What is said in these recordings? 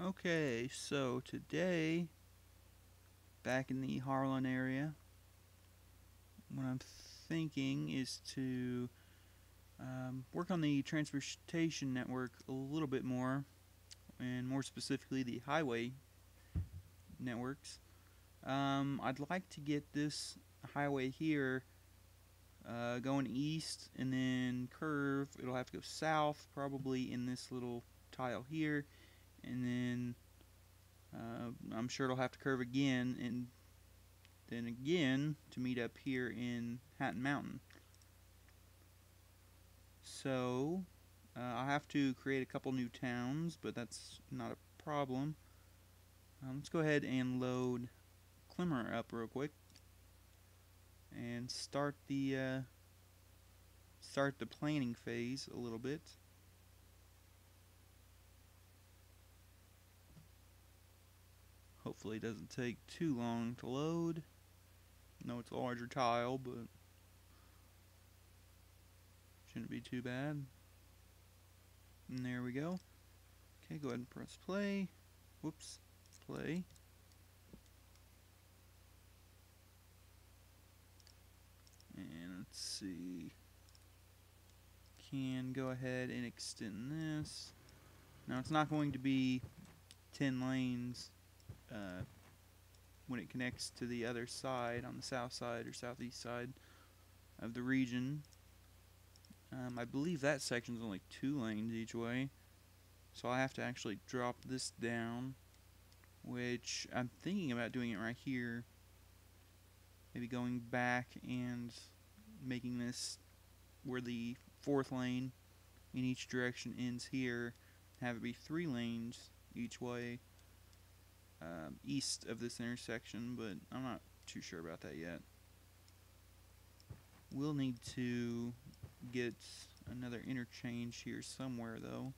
Okay, so today, back in the Harlan area, what I'm thinking is to work on the transportation network a little bit more, and more specifically the highway networks. I'd like to get this highway here going east and then curve. It'll have to go south, probably in this little tile here, and then I'm sure it'll have to curve again and then again to meet up here in Hatton Mountain. So I'll have to create a couple new towns, but that's not a problem. Let's go ahead and load Climmer up real quick and start the planning phase a little bit. Hopefully it doesn't take too long to load. No, it's a larger tile, but shouldn't be too bad. And there we go. Okay, go ahead and press play. Whoops, play. And let's see. Can go ahead and extend this. Now it's not going to be 10 lanes when it connects to the other side on the south side or southeast side of the region. I believe that section is only 2 lanes each way, so I have to actually drop this down, which I'm thinking about doing it right here. Maybe going back and making this where the 4th lane in each direction ends here, have it be 3 lanes each way east of this intersection, but I'm not too sure about that yet. We'll need to get another interchange here somewhere though.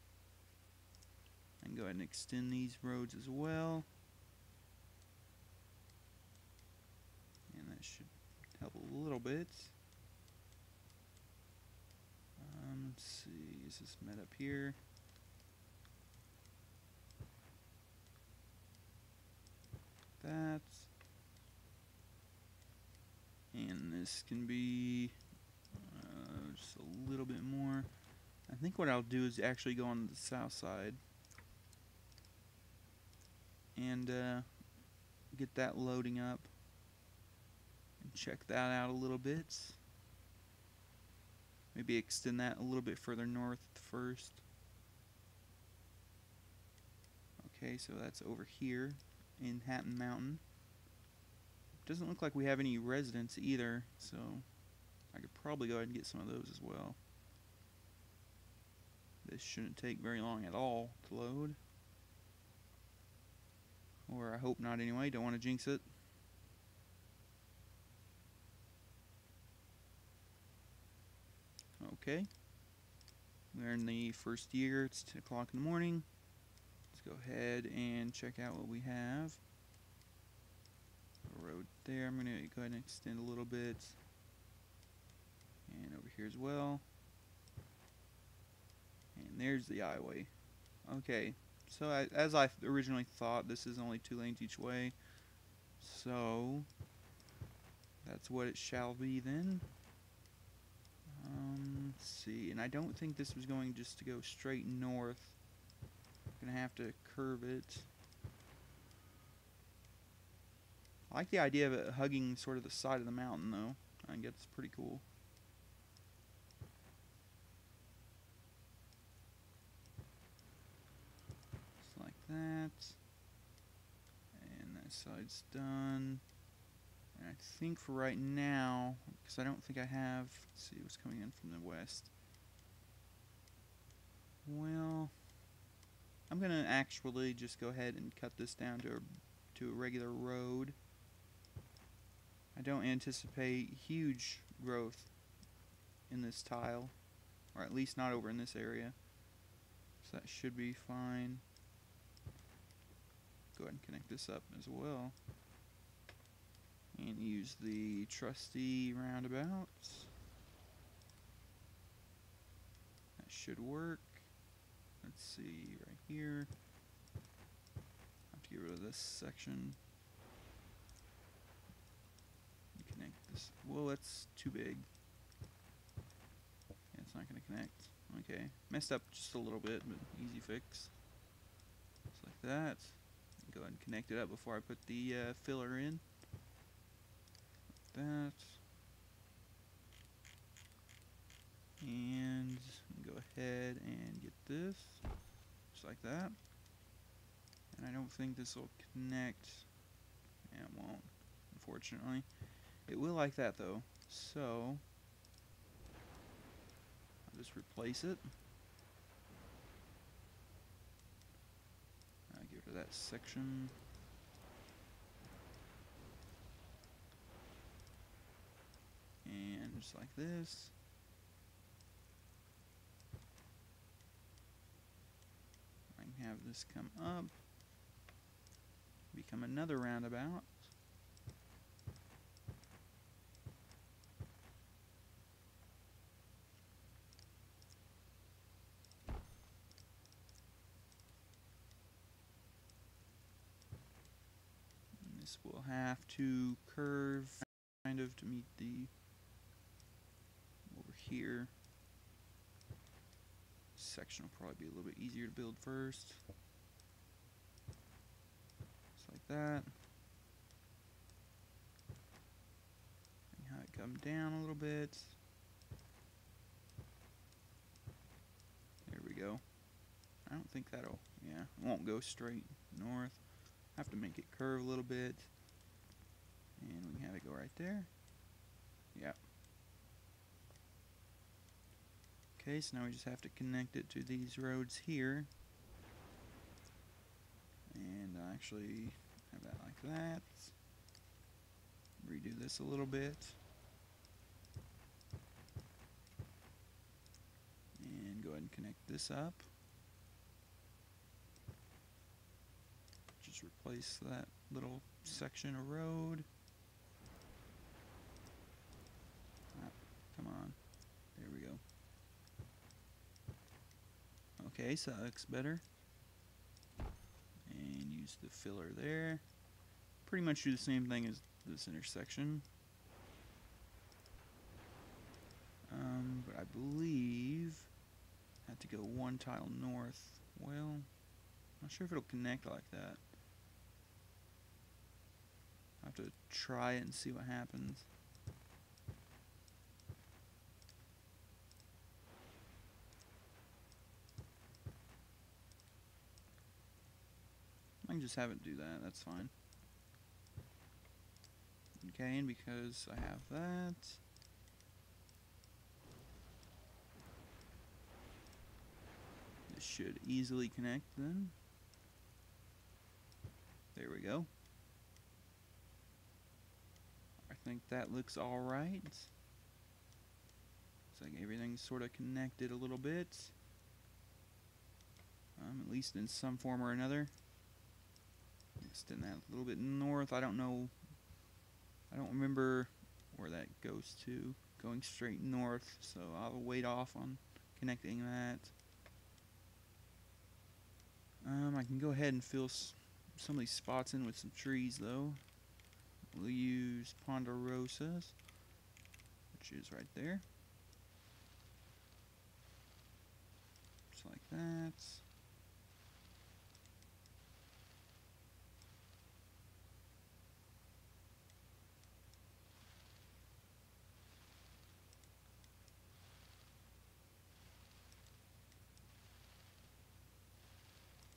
I can go ahead and extend these roads as well. And that should help a little bit. Let's see, is this met up here? That. And this can be just a little bit more. I think what I'll do is actually go on the south side and get that loading up and check that out a little bit. Maybe extend that a little bit further north first. Okay, so that's over here in Hatton Mountain. Doesn't look like we have any residents either, so I could probably go ahead and get some of those as well. This shouldn't take very long at all to load. Or I hope not anyway, don't want to jinx it. Okay. We're in the first year, it's 10 o'clock in the morning. Let's go ahead and check out what we have. A road there, I'm going to go ahead and extend a little bit. And over here as well. And there's the highway. Okay, so as I originally thought, this is only 2 lanes each way. So that's what it shall be then. Let's see, and I don't think this was going just to go straight north. I'm gonna have to curve it. I like the idea of it hugging sort of the side of the mountain though. I think it's pretty cool. Just like that. And that side's done. And I think for right now, because I don't think I have, let's see what's coming in from the west. Well, I'm going to actually just go ahead and cut this down to a regular road. I don't anticipate huge growth in this tile, or at least not over in this area. So that should be fine. Go ahead and connect this up as well. And use the trusty roundabout. That should work. Let's see, right here. Get rid of this section. Connect this. Well, that's too big. Yeah, it's not going to connect. Okay. Messed up just a little bit, but easy fix. Just like that. Go ahead and connect it up before I put the filler in. Like that. And go ahead and get this. Just like that. And I don't think this will connect. Yeah, it won't, unfortunately. It will like that though. So I'll just replace it. Get rid of that section. And just like this. I can have this come up. Become another roundabout. And this will have to curve kind of to meet the over here. This section will probably be a little bit easier to build first. Just like that. And have it come down a little bit. There we go. I don't think that'll, yeah, it won't go straight north. Have to make it curve a little bit. And we can have it go right there. Yep. Okay, so now we just have to connect it to these roads here. And actually have that like that. Redo this a little bit. And go ahead and connect this up. Just replace that little section of road. Come on. There we go. Okay, so that looks better. And use the filler there. Pretty much do the same thing as this intersection. But I believe I have to go one tile north. Well, I'm not sure if it'll connect like that. I have to try it and see what happens. I can just have it do that, that's fine. Okay, and because I have that, this should easily connect then. There we go. I think that looks alright. Looks like everything's sort of connected a little bit. At least in some form or another. Extend that a little bit north. I don't know. I don't remember where that goes to. Going straight north, so I'll wait off on connecting that. I can go ahead and fill some of these spots in with some trees though. We'll use ponderosas, which is right there. Just like that.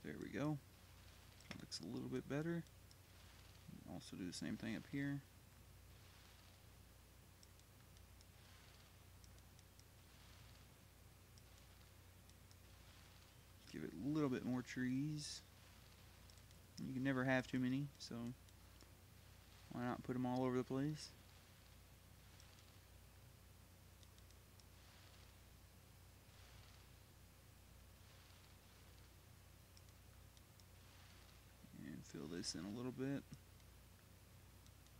There we go. Looks a little bit better. Also do the same thing up here. Give it a little bit more trees. You can never have too many, so why not put them all over the place? And fill this in a little bit.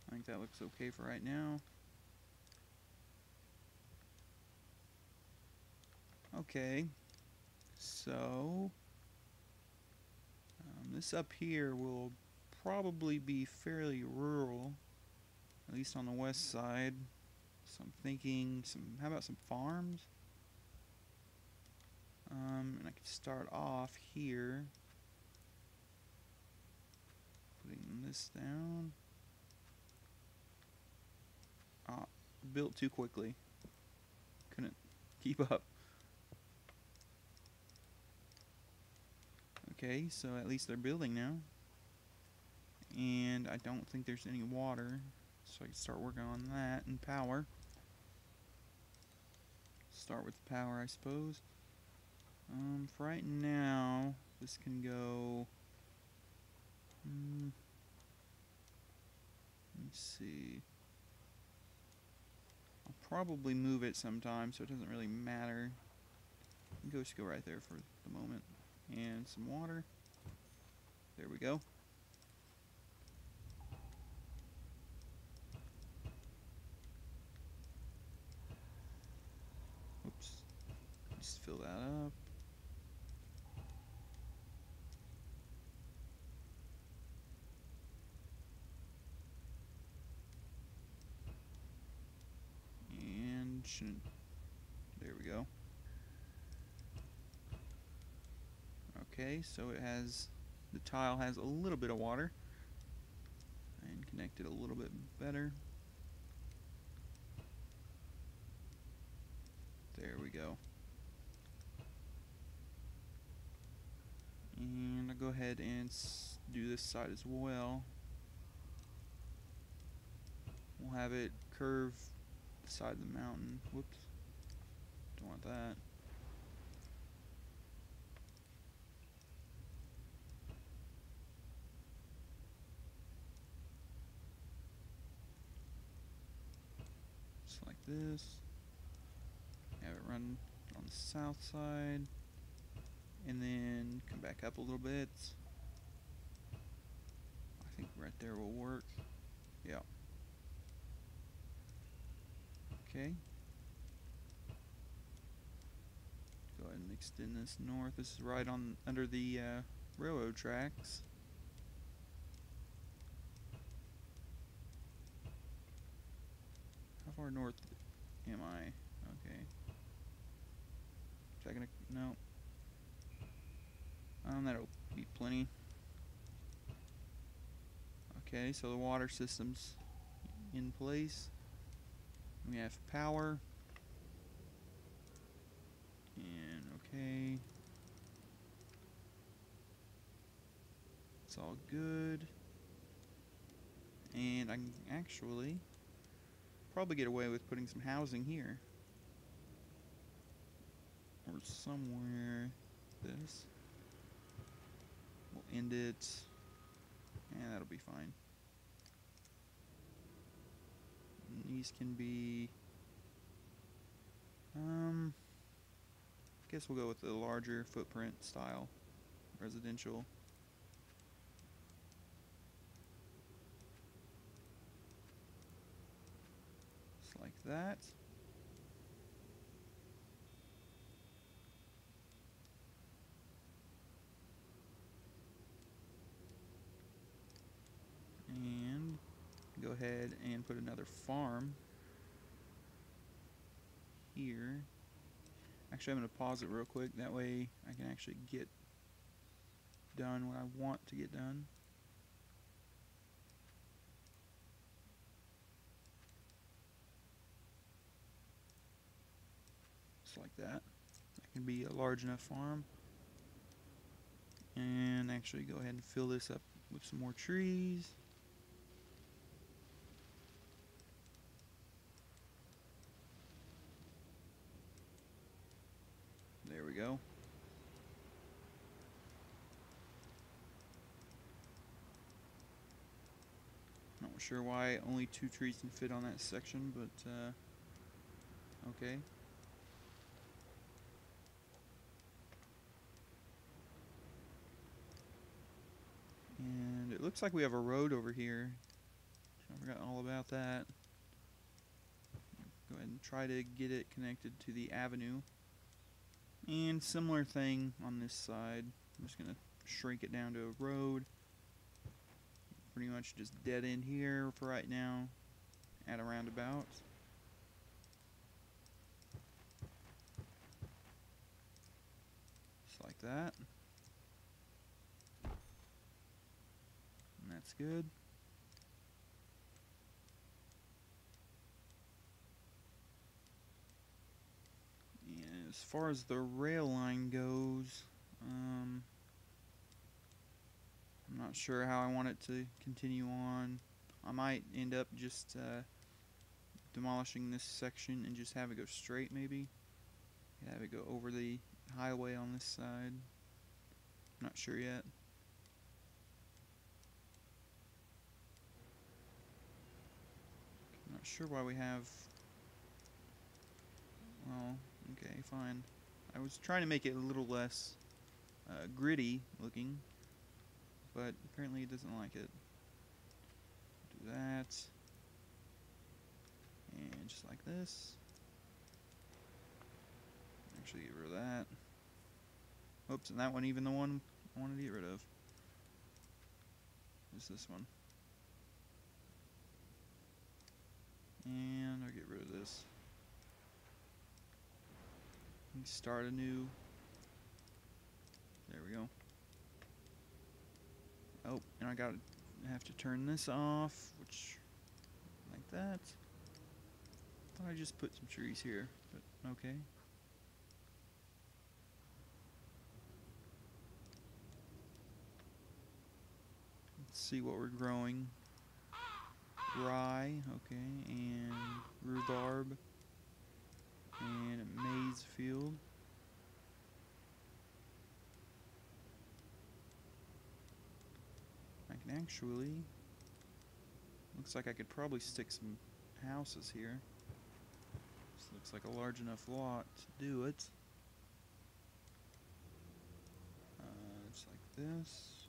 I think that looks okay for right now. Okay, so this up here will probably be fairly rural, at least on the west side. So I'm thinking how about some farms? And I could start off here, putting this down. Ah, built too quickly. Couldn't keep up. Okay, so at least they're building now. And I don't think there's any water, so I can start working on that and power. Start with the power, I suppose. For right now, this can go. Let me see. I'll probably move it sometime, so it doesn't really matter. Just go right there for the moment. And some water. There we go. Oops. Just fill that up. And there we go. Okay, so the tile has a little bit of water and connected a little bit better. There we go. And I'll go ahead and do this side as well. We'll have it curve the side of the mountain. Whoops. Don't want that. Just like this. Have it run on the south side. And then come back up a little bit. I think right there will work. Yeah. Okay. Go ahead and extend this north. This is right on under the railroad tracks. How far north am I? Okay. Is that gonna? No. That'll be plenty. Okay, so the water system's in place. We have power. And okay. It's all good. And I can actually probably get away with putting some housing here. Or somewhere. This. We'll end it. And that'll be fine. And these can be I guess we'll go with the larger footprint style residential. Just like that. And go ahead and put another farm here. Actually, I'm going to pause it real quick. That way I can actually get done what I want to get done. Just like that. That can be a large enough farm. And actually go ahead and fill this up with some more trees. There we go. Not sure why only 2 trees can fit on that section, but okay. And it looks like we have a road over here. I forgot all about that. Go ahead and try to get it connected to the avenue. And similar thing on this side. I'm just going to shrink it down to a road. pretty much just dead end here for right now at a roundabout. Just like that. And that's good. And as far as the rail line goes, I'm not sure how I want it to continue on. I might end up just demolishing this section and just have it go straight, maybe. Have it go over the highway on this side. Not sure yet. Not sure why we have... Well, okay, fine. I was trying to make it a little less gritty looking, but apparently it doesn't like it. Do that. And just like this. Actually get rid of that. Oops, and that one, even the one I wanted to get rid of. Is this one. And I'll get rid of this. Start anew. There we go. Oh, and I have to turn this off, which, like that. Thought I just put some trees here, but okay. Let's see what we're growing. Rye, okay, and rhubarb, and a maize field. I can actually, looks like I could probably stick some houses here. This looks like a large enough lot to do it. Just like this.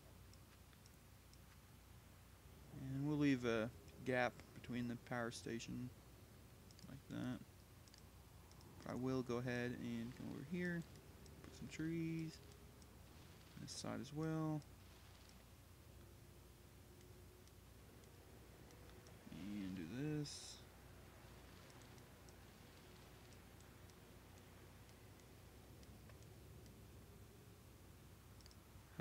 And we'll leave a gap between the power station like that. But I will go ahead and come over here, put some trees, this side as well. And do this.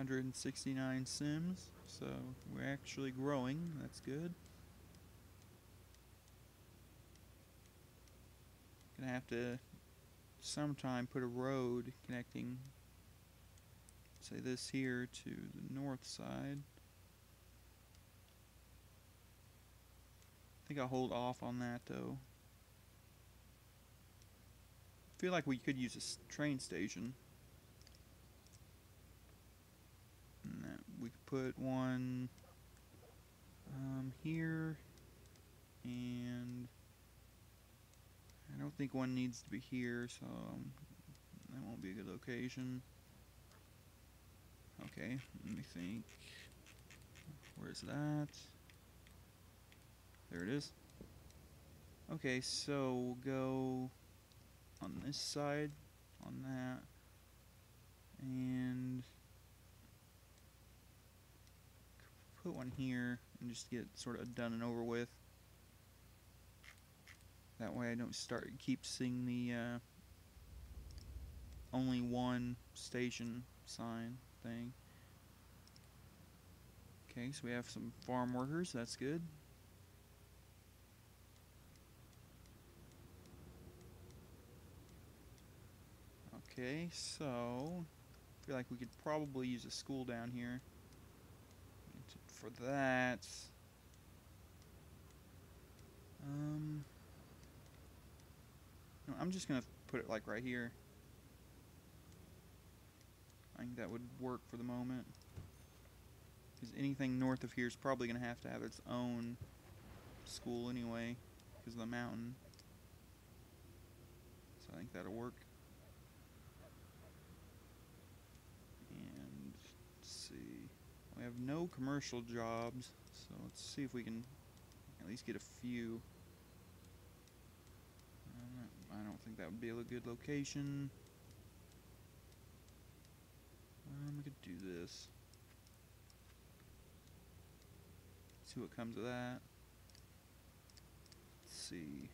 $169 Sims, so we're actually growing, that's good. Gonna have to sometime put a road connecting, say this here, to the north side. I think I'll hold off on that though. I feel like we could use a train station. And that we could put one here, and I don't think one needs to be here, so that won't be a good location. Okay, let me think. Where's that? There it is. Okay, so we'll go on this side, on that, and put one here and just get sort of done and over with. That way I don't keep seeing the only one station sign thing. Okay, so we have some farm workers, that's good. Okay, so I feel like we could probably use a school down here. For that, no, I'm just gonna put it like right here. I think that would work for the moment, because anything north of here is probably gonna have to have its own school anyway, because of the mountain. So I think that'll work. And let's see, we have no commercial jobs, so let's see if we can at least get a few. I don't think that would be a good location. We could do this. See what comes of that. Let's see.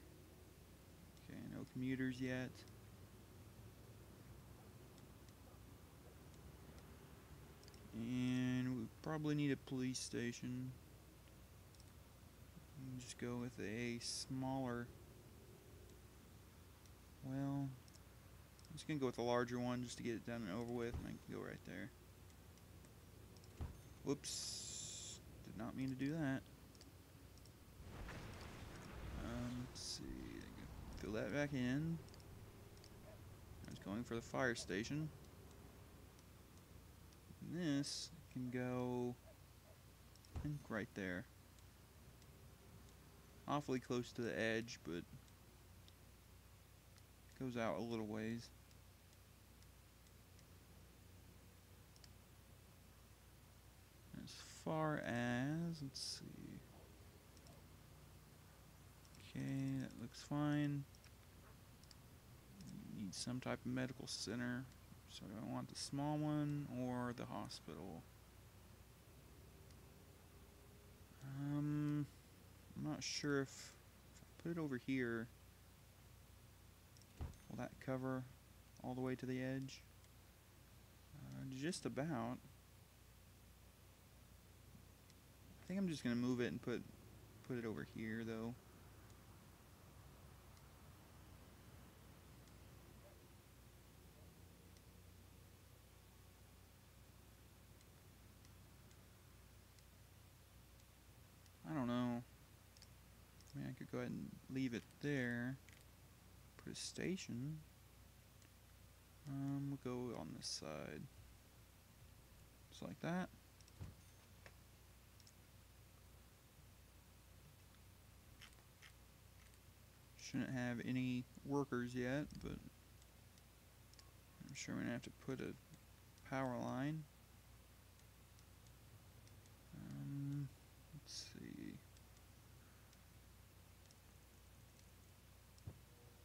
Okay, no commuters yet. And we probably need a police station. Just go with a smaller. Well, I'm just gonna go with a larger one just to get it done and over with, and I can go right there. Whoops! Did not mean to do that. Let's see. Fill that back in. I was going for the fire station. And this can go, I think, right there. Awfully close to the edge, but goes out a little ways. As far as, let's see. Okay, that looks fine. Need some type of medical center. So do I want the small one or the hospital? I'm not sure if I put it over here, will that cover all the way to the edge? Just about. I think I'm just gonna move it and put it over here though. I don't know. I mean, I could go ahead and leave it there. Put a station. We'll go on this side. Just like that. Shouldn't have any workers yet, but I'm sure we're gonna have to put a power line. Let's see.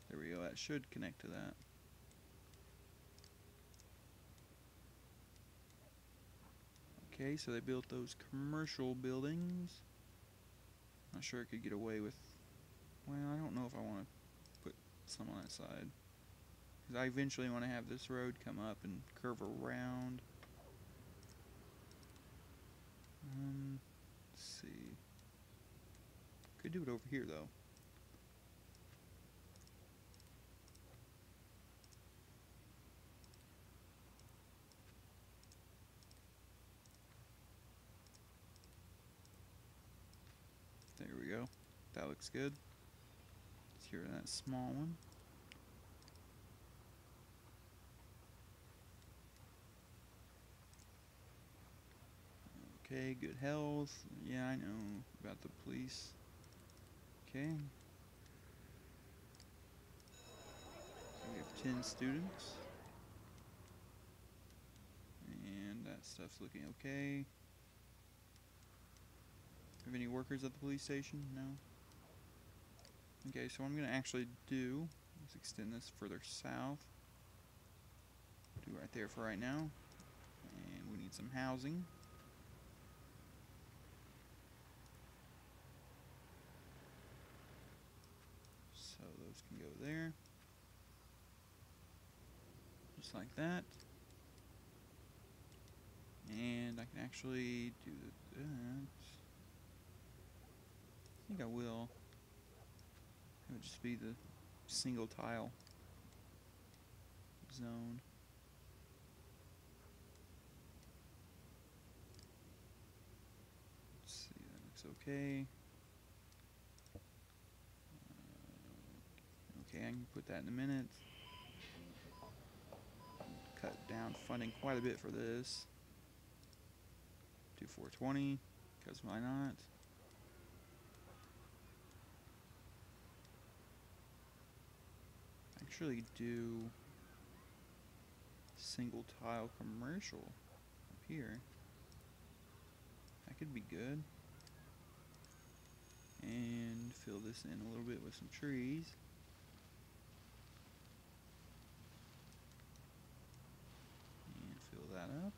There we go, that should connect to that. Okay, so they built those commercial buildings. Not sure I could get away with, well, I don't know if I want to put some on that side. Because I eventually want to have this road come up and curve around. Let's see. Could do it over here though. There we go. That looks good. Let's hear that small one. Okay, good health. Yeah, I know about the police. Okay. So we have 10 students. And that stuff's looking okay. Have any workers at the police station? No. Okay, so what I'm going to actually do is extend this further south. Do right there for right now. And we need some housing. So those can go there. Just like that. And I can actually do that. I think I will. It would just be the single tile zone. Let's see, that looks okay. Okay, I can put that in a minute. Cut down funding quite a bit for this. Do 420, because why not? Actually do single tile commercial up here. That could be good. And fill this in a little bit with some trees. And fill that up.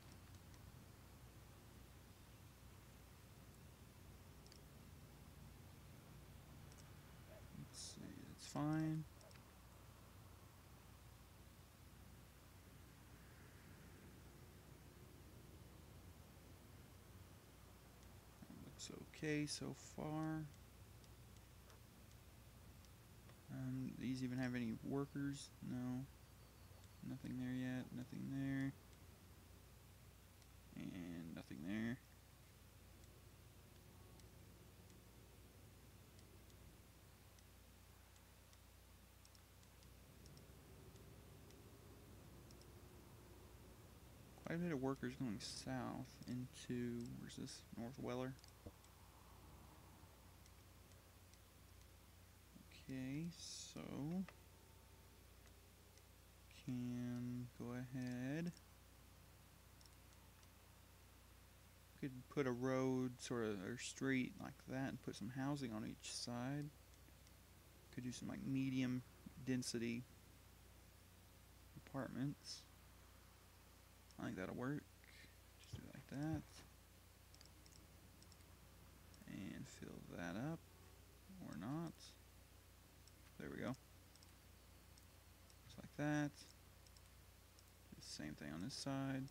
fine. Looks okay so far. These even have any workers? No. Nothing there yet. Nothing there. And nothing there. Quite a bit of workers going south into, where's this? North Weller. Okay, so can go ahead. Could put a road sort of or street like that and put some housing on each side. Could do some like medium density apartments. I think that'll work. Just do it like that. And fill that up. Or not. There we go. Just like that. Do the same thing on this side.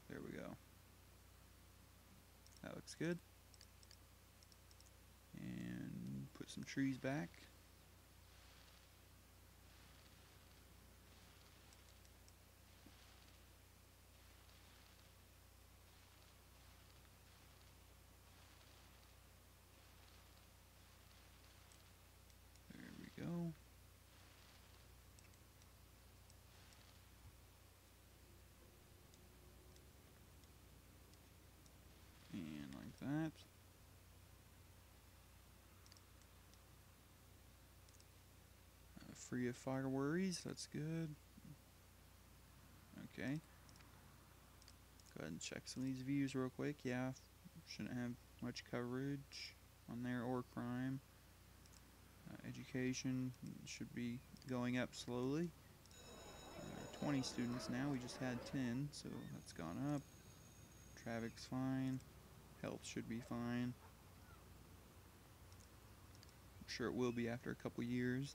There we go. That looks good. And put some trees back. There we go. And like that. Free of fire worries, that's good. Okay. Go ahead and check some of these views real quick. Yeah, shouldn't have much coverage on there or crime. Education should be going up slowly. 20 students now, we just had 10, so that's gone up. Traffic's fine. Health should be fine. I'm sure it will be after a couple years.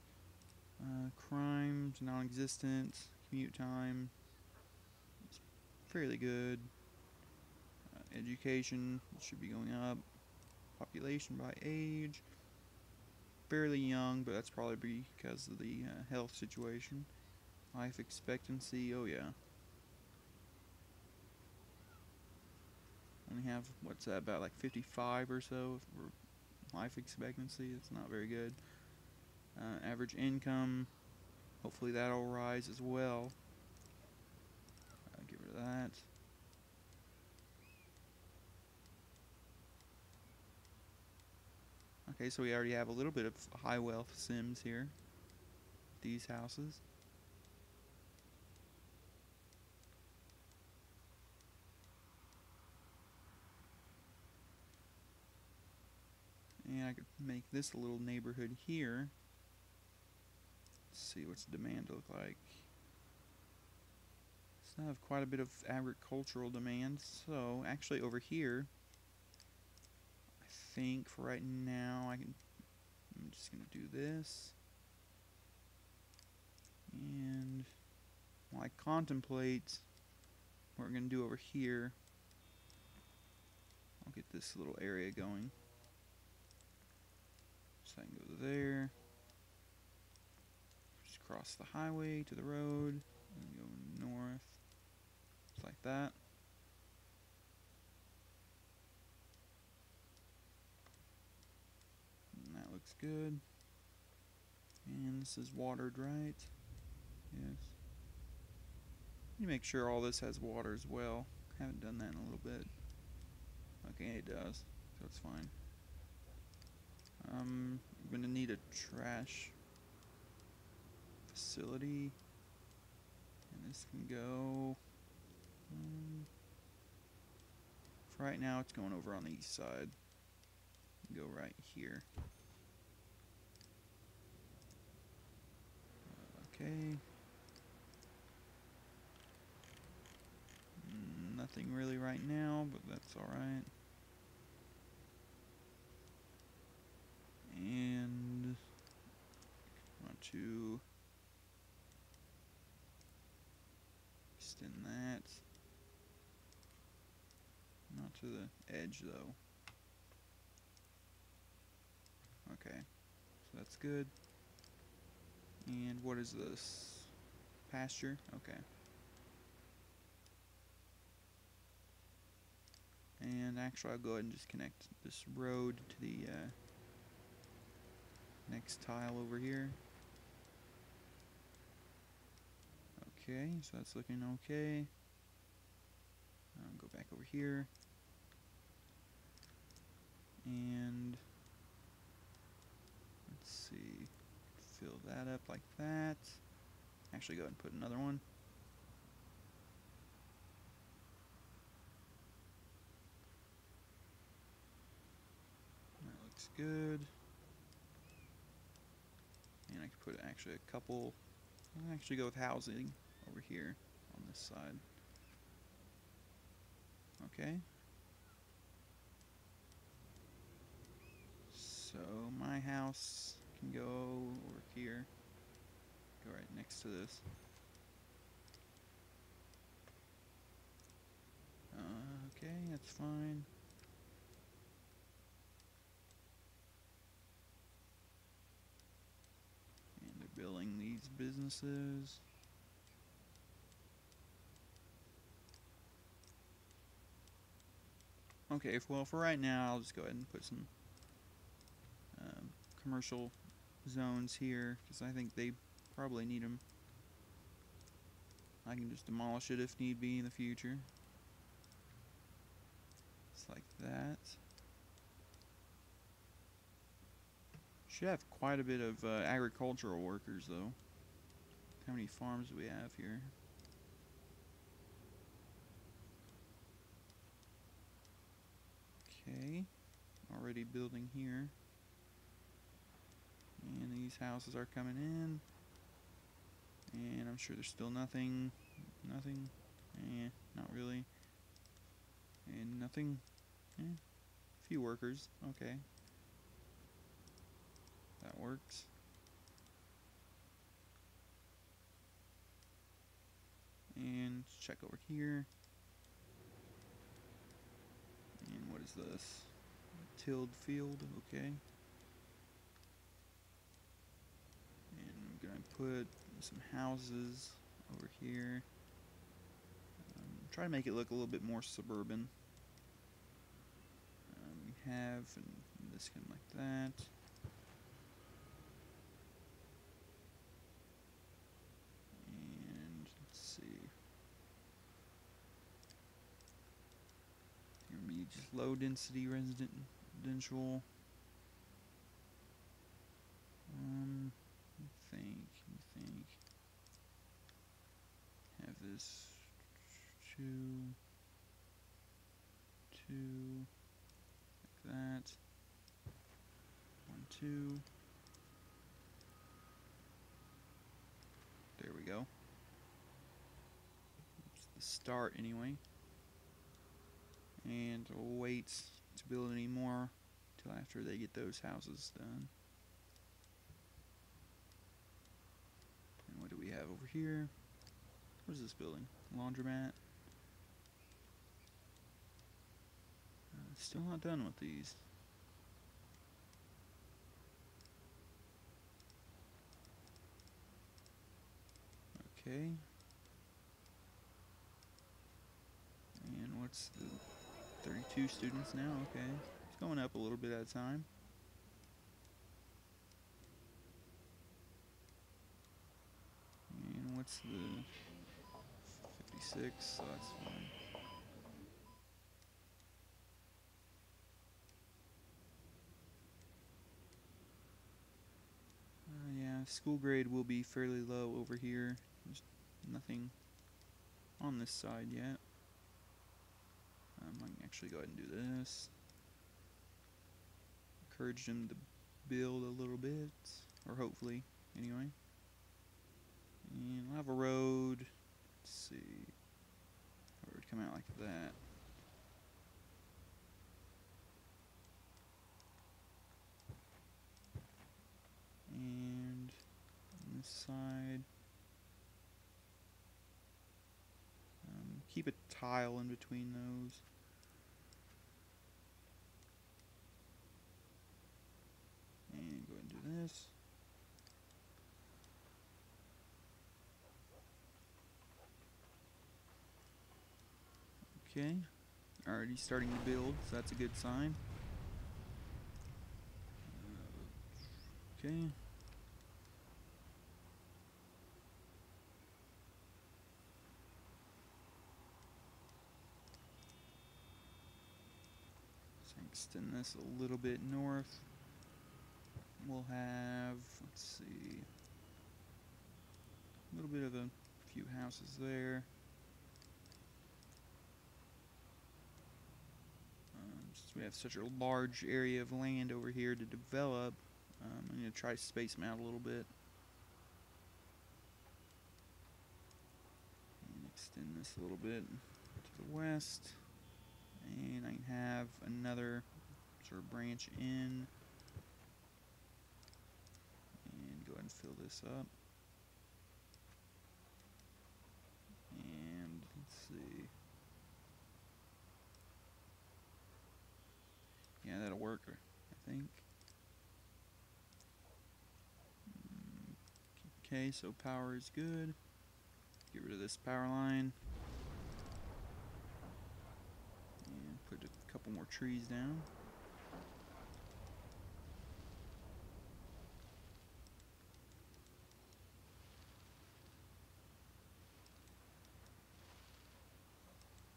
Crime's non-existent. Commute time is fairly good. Education should be going up. Population by age, fairly young, but that's probably because of the health situation. Life expectancy, oh yeah. Only have, what's that, about like 55 or so for life expectancy. It's not very good. Average income, hopefully that'll rise as well. Get rid of that. Okay, so we already have a little bit of high wealth Sims here. These houses. And I could make this a little neighborhood here. Let's see what's the demand look like. Still have quite a bit of agricultural demand. So actually over here, I think for right now I'm just gonna do this. And while I contemplate what we're gonna do over here, I'll get this little area going. So I can go there. Just cross the highway to the road and go north. Just like that. And that looks good. And this is watered, right? Yes. You make sure all this has water as well. Haven't done that in a little bit. Okay, it does. So it's fine. I'm gonna need a trash facility. And this can go... for right now, it's going over on the east side. Go right here. Okay. Nothing really right now, but that's alright. And to extend that. Not to the edge though. Okay, so that's good. And what is this? Pasture? Okay. And actually I'll go ahead and just connect this road to the next tile over here. Okay, so that's looking okay. Go back over here. And let's see, fill that up like that. Actually go ahead and put another one. That looks good. And I could put actually a couple, I'll actually go with housing over here on this side. Okay. So my house can go over here. Go right next to this. Okay, that's fine. And they're building these businesses. Okay, well for right now I'll just go ahead and put some commercial zones here because I think they probably need them. I can just demolish it if need be in the future. Just like that. Should have quite a bit of agricultural workers though. How many farms do we have here? Okay, already building here. And these houses are coming in. And I'm sure there's still nothing. Not really. And nothing. Few workers. Okay. That works. And let's check over here. And what is this? Tilled field. Okay. And I'm gonna put some houses over here. Try to make it look a little bit more suburban. We have this kind of like that. And let's see. Here be just low density residential. Let me think. Have this two, like that. 1, 2. There we go. It's the start anyway. And we'll wait to build any more till after they get those houses done. And what do we have over here? What is this building? Laundromat. Still not done with these. Okay. And what's the 32 students now? Okay. It's going up a little bit at a time. And what's the 56? So that's fine. Yeah, school grade will be fairly low over here. There's nothing on this side yet. I can actually go ahead and do this. Encourage them to build a little bit, or hopefully, anyway. And we'll have a road. Let's see. It would come out like that. And side. Keep a tile in between those. And go ahead and do this. Okay, already starting to build, so that's a good sign. Okay. So extend this a little bit north. We'll have, let's see, a little bit of a few houses there. Since we have such a large area of land over here to develop, I'm going to try to space them out a little bit. And extend this a little bit to the west. And I can have another sort of branch in. And go ahead and fill this up. And let's see. Yeah, that'll work, I think. Okay, so power is good. Get rid of this power line. And put a couple more trees down.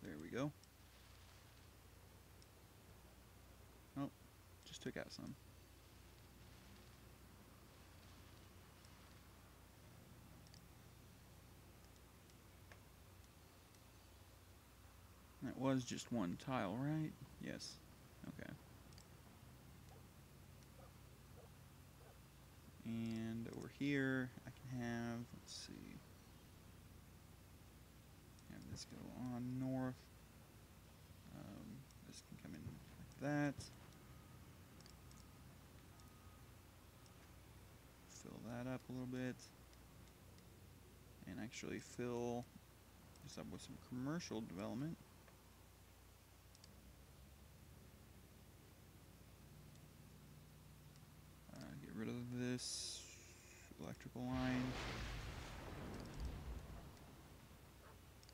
There we go. Oh, just took out some. That was just one tile, right? Yes. Okay. And over here, I can have, let's see, have this go on north. This can come in like that. Fill that up a little bit. And actually fill this up with some commercial development. Get rid of this electrical line.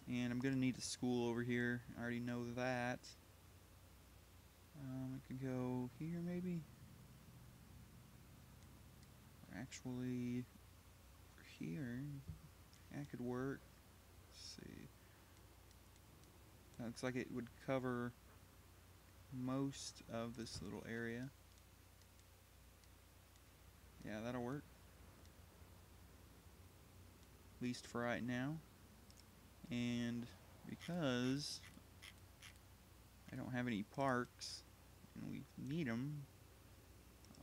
And I'm going to need a school over here. I already know that. I can go here maybe. Or actually, over here. That could work. Let's see. That looks like it would cover most of this little area. Yeah, that'll work. At least for right now. And because I don't have any parks, and we need them,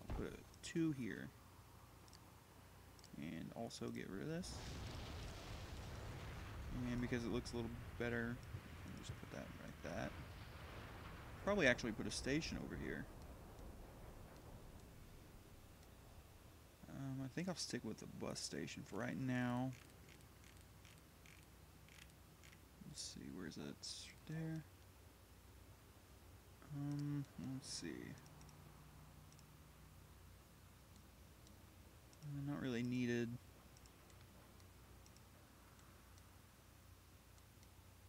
I'll put a 2 here. And also get rid of this. And because it looks a little better, I'll just put that like that. Probably actually put a station over here. I think I'll stick with the bus station for right now. Let's see, where's it? It's there. Let's see. Not really needed.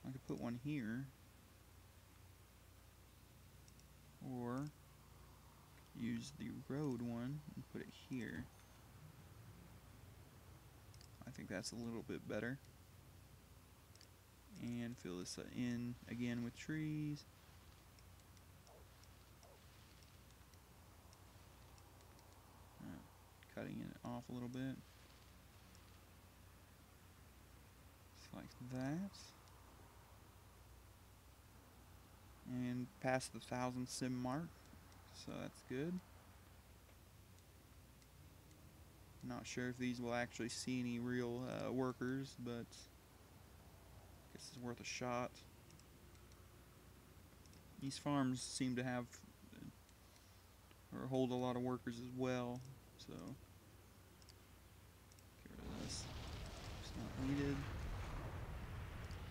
I could put one here. Or use the road one and put it here. I think that's a little bit better. And fill this in again with trees. Cutting it off a little bit. Just like that. And past the 1,000 sim mark. So that's good. Not sure if these will actually see any real workers, but I guess it's worth a shot. These farms seem to have or hold a lot of workers as well, so get rid of It's not needed.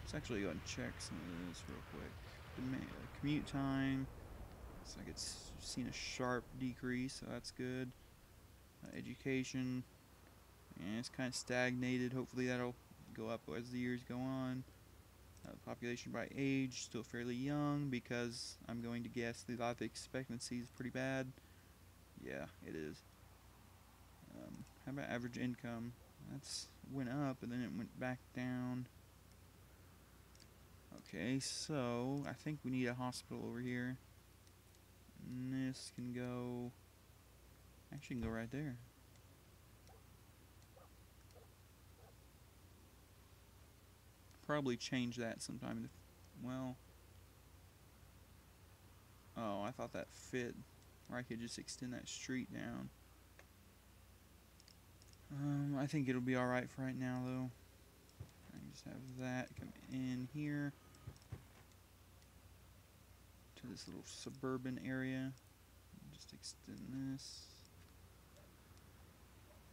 Let's actually go and check some of this real quick. Commute time. Looks like it's seen a sharp decrease, so that's good. Education. And it's kind of stagnated. Hopefully that'll go up as the years go on. Population by age, still fairly young, because I'm going to guess the life expectancy is pretty bad. Yeah, it is. How about average income? That's went up and then it went back down. Okay, so I think we need a hospital over here. And this can go, actually can go right there. Probably change that sometime. Well, oh, I thought that fit. Or I could just extend that street down. I think it'll be alright for right now, though. I can just have that come in here to this little suburban area. Just extend this.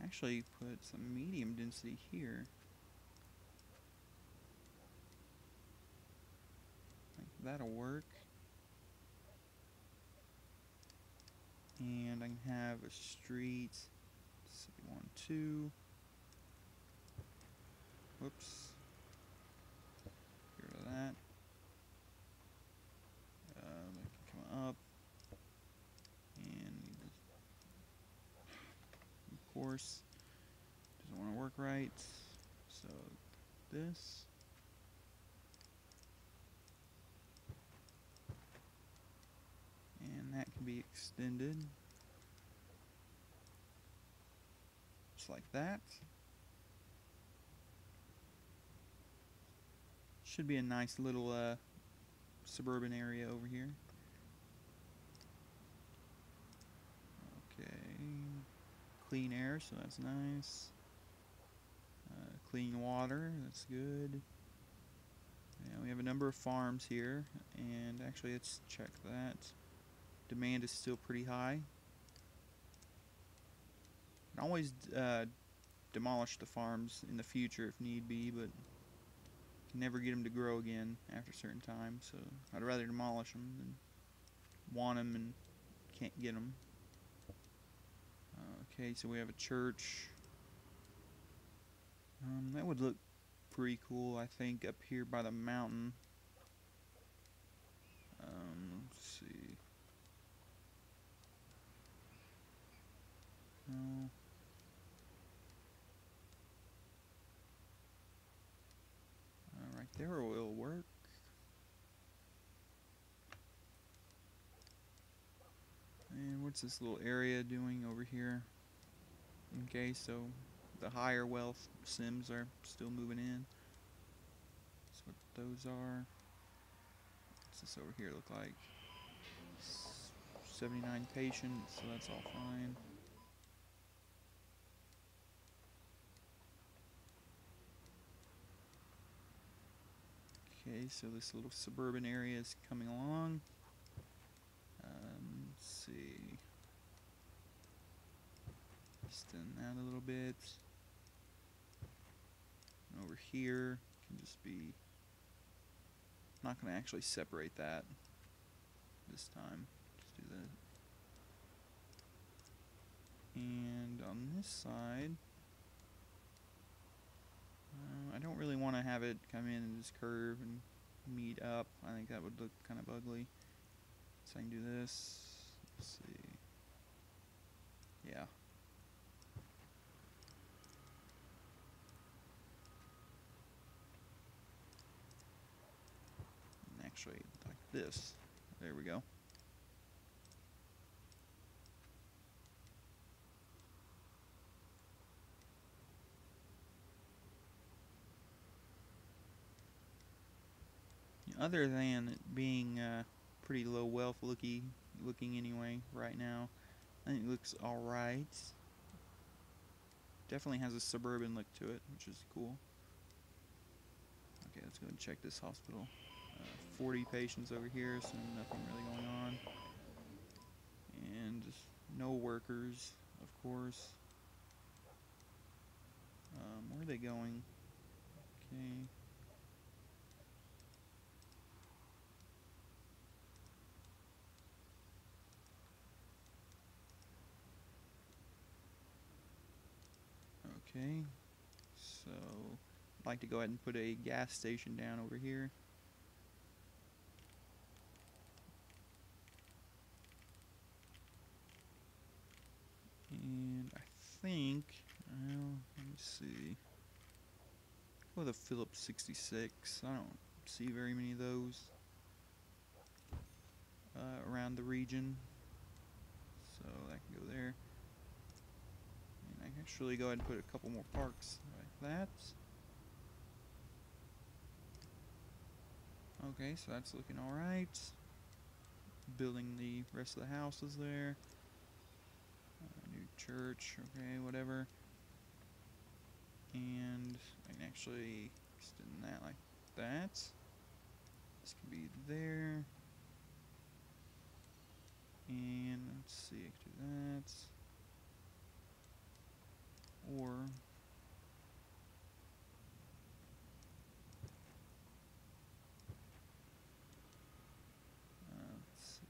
Actually, put some medium density here. I think that'll work. And I can have a street. City 1, 2. Whoops. Get rid of that. I can come up. And of course, doesn't want to work right. So this. And that can be extended. Just like that. Should be a nice little suburban area over here. Okay. Clean air, so that's nice. Clean water, that's good. Yeah, we have a number of farms here, and actually let's check that. Demand is still pretty high. You can always demolish the farms in the future if need be, but can never get them to grow again after a certain time, so I'd rather demolish them than want them and can't get them. Okay, so we have a church. That would look pretty cool, I think, up here by the mountain. Let's see. No. Right there will work. And what's this little area doing over here? Okay, so the higher wealth Sims are still moving in. That's what those are. What's this over here look like? 79 patients, so that's all fine. Okay, so this little suburban area is coming along. Let's see. Extend that a little bit. And over here can just be. Not going to actually separate that this time. Just do that. And on this side, I don't really want to have it come in and just curve and meet up. I think that would look kind of ugly. So I can do this. Let's see. Yeah. And actually, like this. There we go. Other than it being pretty low wealth looking anyway right now, I think it looks alright. Definitely has a suburban look to it, which is cool. Okay, let's go and check this hospital. 40 patients over here, so nothing really going on. And just no workers, of course. Where are they going? Okay. Okay. So, I'd like to go ahead and put a gas station down over here. And I think, well, let me see. Go with a Phillips 66. I don't see very many of those around the region. So that can go there. And I can actually go ahead and put a couple more parks like that. Okay, so that's looking alright. Building the rest of the houses there. New church, okay, whatever. And I can actually extend that like that. This can be there. And let's see, I can do that. Or let's see.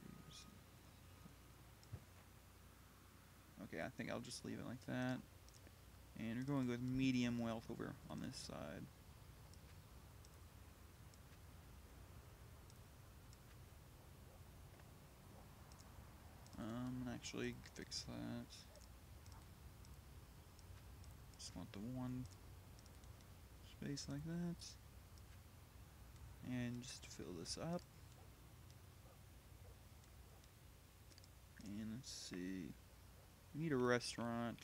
Okay, I think I'll just leave it like that. And we're going with medium wealth over on this side. Actually fix that. Just want the one space like that. And just fill this up. And let's see. We need a restaurant.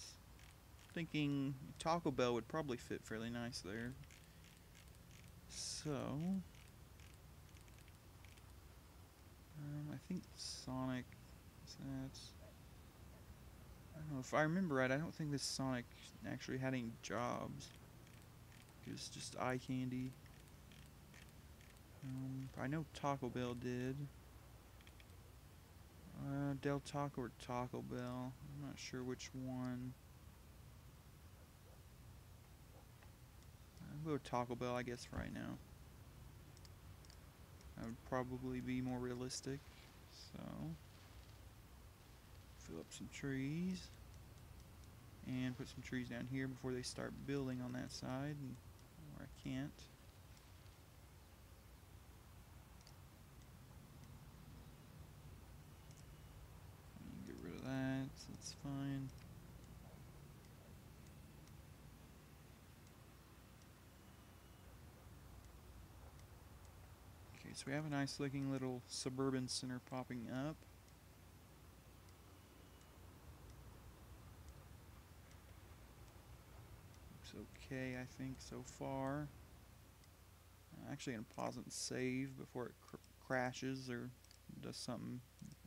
Thinking Taco Bell would probably fit fairly nice there. So, I think Sonic is that. I don't know if I remember right. I don't think this Sonic actually had any jobs. It was just eye candy. I know Taco Bell did. Del Taco or Taco Bell. I'm not sure which one. I'll go with Taco Bell, I guess, for right now. That would probably be more realistic. So, fill up some trees. And put some trees down here before they start building on that side, where I can't. Get rid of that, so that's fine. Okay, so we have a nice looking little suburban center popping up. Looks okay, I think, so far. I'm actually going to pause it and save before it crashes or does something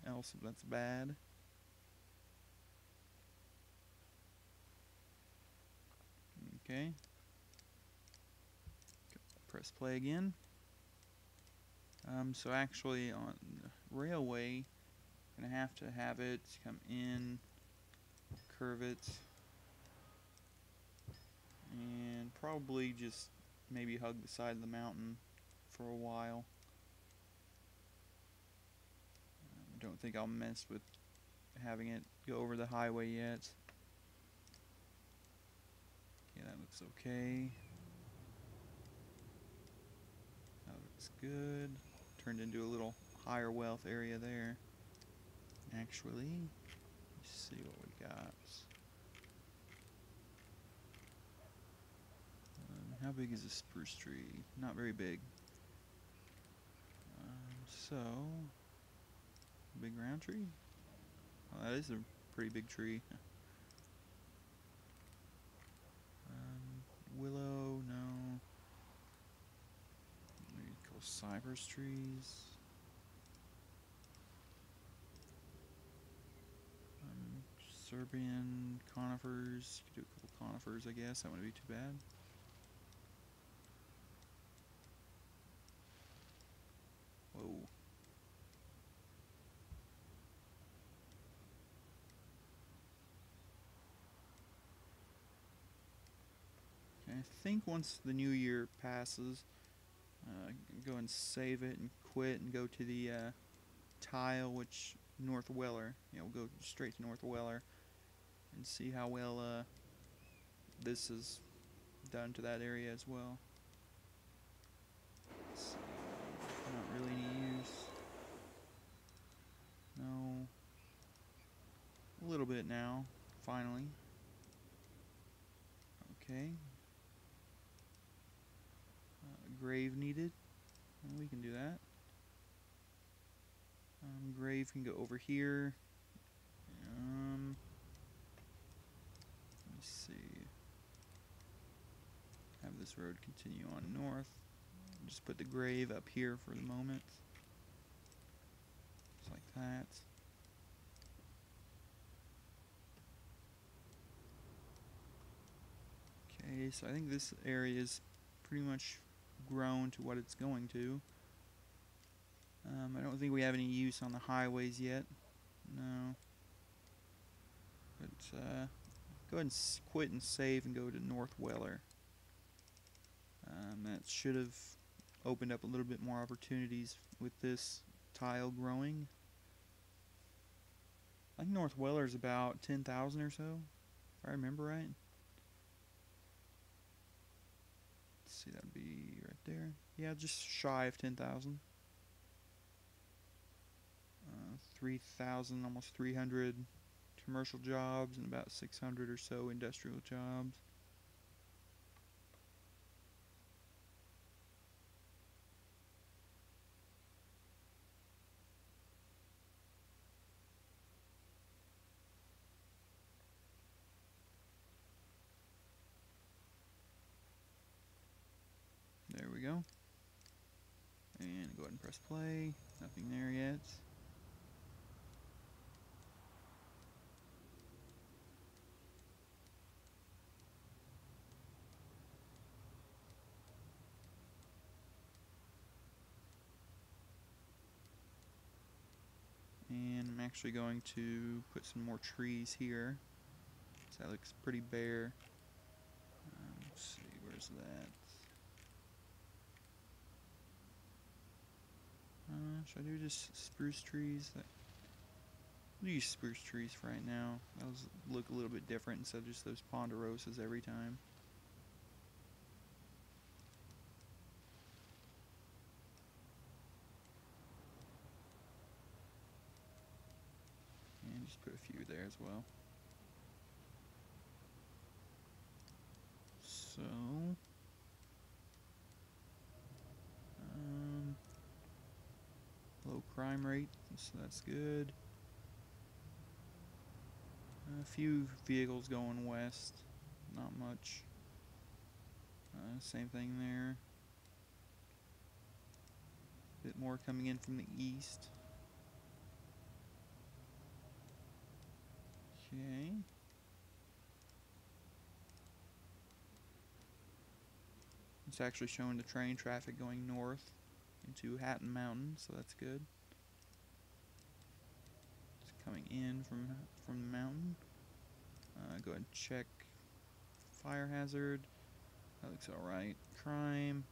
else that's bad. Okay. Press play again. So actually on the railway, I'm going to have it come in, curve it, and probably just maybe hug the side of the mountain for a while. I don't think I'll mess with having it go over the highway yet. Okay, that looks okay. That looks good. Turned into a little higher wealth area there. Actually, let's see what we got. How big is a spruce tree? Not very big. So, big round tree? Oh, that is a pretty big tree. Willow, no. Maybe a couple cypress trees. Serbian conifers. You could do a couple conifers, I guess. That wouldn't be too bad. Whoa. I think once the new year passes, go and save it and quit and go to the tile, which North Weller. We'll go straight to North Weller and see how well this is done to that area as well. Let's see. Not really any use. No. A little bit now, finally. Okay. Grave needed. We can do that. Grave can go over here. Let me see. Have this road continue on north. Just put the grave up here for the moment. Just like that. Okay, so I think this area is pretty much grown to what it's going to. I don't think we have any use on the highways yet. No. But go ahead and quit and save and go to North Weller. That should have opened up a little bit more opportunities with this tile growing. I think North Weller is about 10,000 or so, if I remember right. Let's see, that would be right there. Yeah, just shy of 10,000. 3,000, almost 300 commercial jobs and about 600 or so industrial jobs. There we go. And go ahead and press play. Nothing there yet. And I'm actually going to put some more trees here. So that looks pretty bare. Let's see, where's that? Should I do just spruce trees? I'll use spruce trees for right now. Those look a little bit different instead of just those ponderosas every time. And just put a few there as well. So, low crime rate, so that's good. A few vehicles going west, not much. Same thing there. A bit more coming in from the east. Okay. It's actually showing the train traffic going north into Hatton Mountain, so that's good. It's coming in from the mountain. Go ahead and check fire hazard. That looks alright. Crime.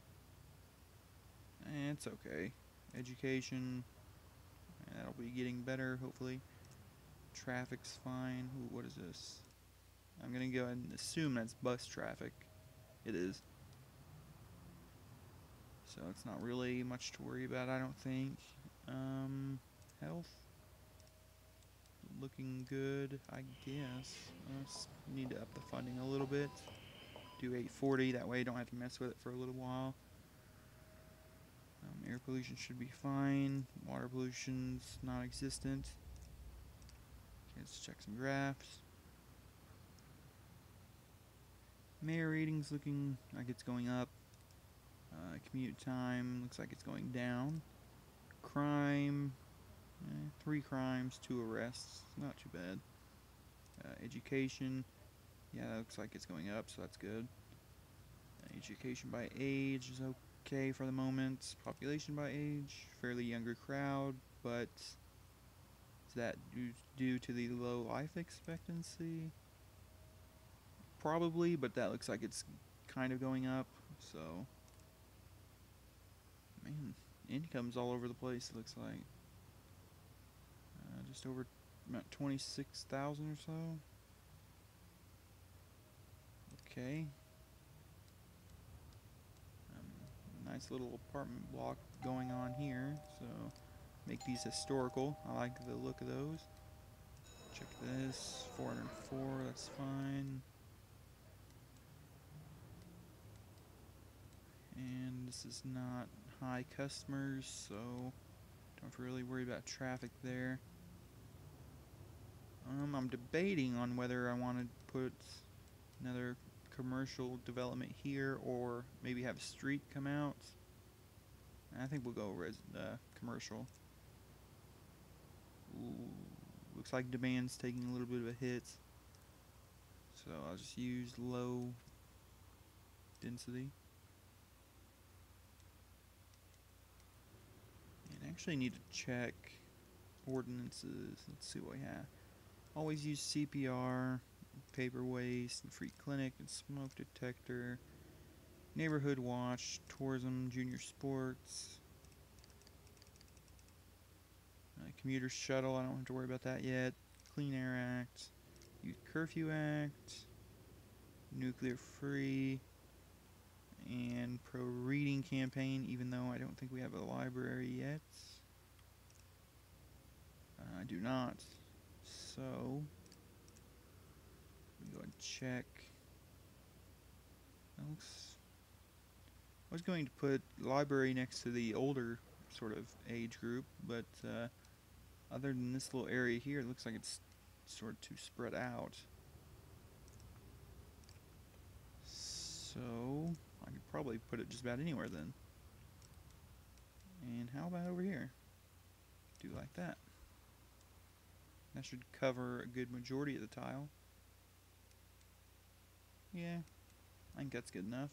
It's okay. Education. That'll be getting better, hopefully. Traffic's fine. Ooh, what is this? I'm gonna go ahead and assume that's bus traffic. It is. So it's not really much to worry about, I don't think. Health. Looking good, I guess. Need to up the funding a little bit. Do 840, that way you don't have to mess with it for a little while. Air pollution should be fine. Water pollution's non-existent. Okay, let's check some graphs. Mayor ratings looking like it's going up. Commute time looks like it's going down. Crime, 3 crimes, 2 arrests, not too bad. Education, yeah, that looks like it's going up, so that's good. Education by age is okay for the moment. Population by age, fairly younger crowd, but is that due to the low life expectancy? Probably, but that looks like it's kind of going up. So, man, income's all over the place. It looks like just over about 26,000 or so. Okay. Nice little apartment block going on here. So make these historical. I like the look of those. Check this. 404. That's fine. And this is not high customers, so don't have to really worry about traffic there. I'm debating on whether I want to put another commercial development here or maybe have a street come out. I think we'll go commercial. Ooh, looks like demand's taking a little bit of a hit, so I'll just use low density. And actually need to check ordinances. Let's see what we have. Always use CPR, paper waste, and free clinic, and smoke detector, neighborhood watch, tourism, junior sports, commuter shuttle. I don't have to worry about that yet. Clean Air Act, Youth Curfew Act, nuclear free, and pro reading campaign. Even though I don't think we have a library yet, I do not. So, we go and check. I was going to put library next to the older sort of age group, but other than this little area here, it looks like it's sort of too spread out. So, I could probably put it just about anywhere then. And how about over here? Do like that. That should cover a good majority of the tile. Yeah, I think that's good enough.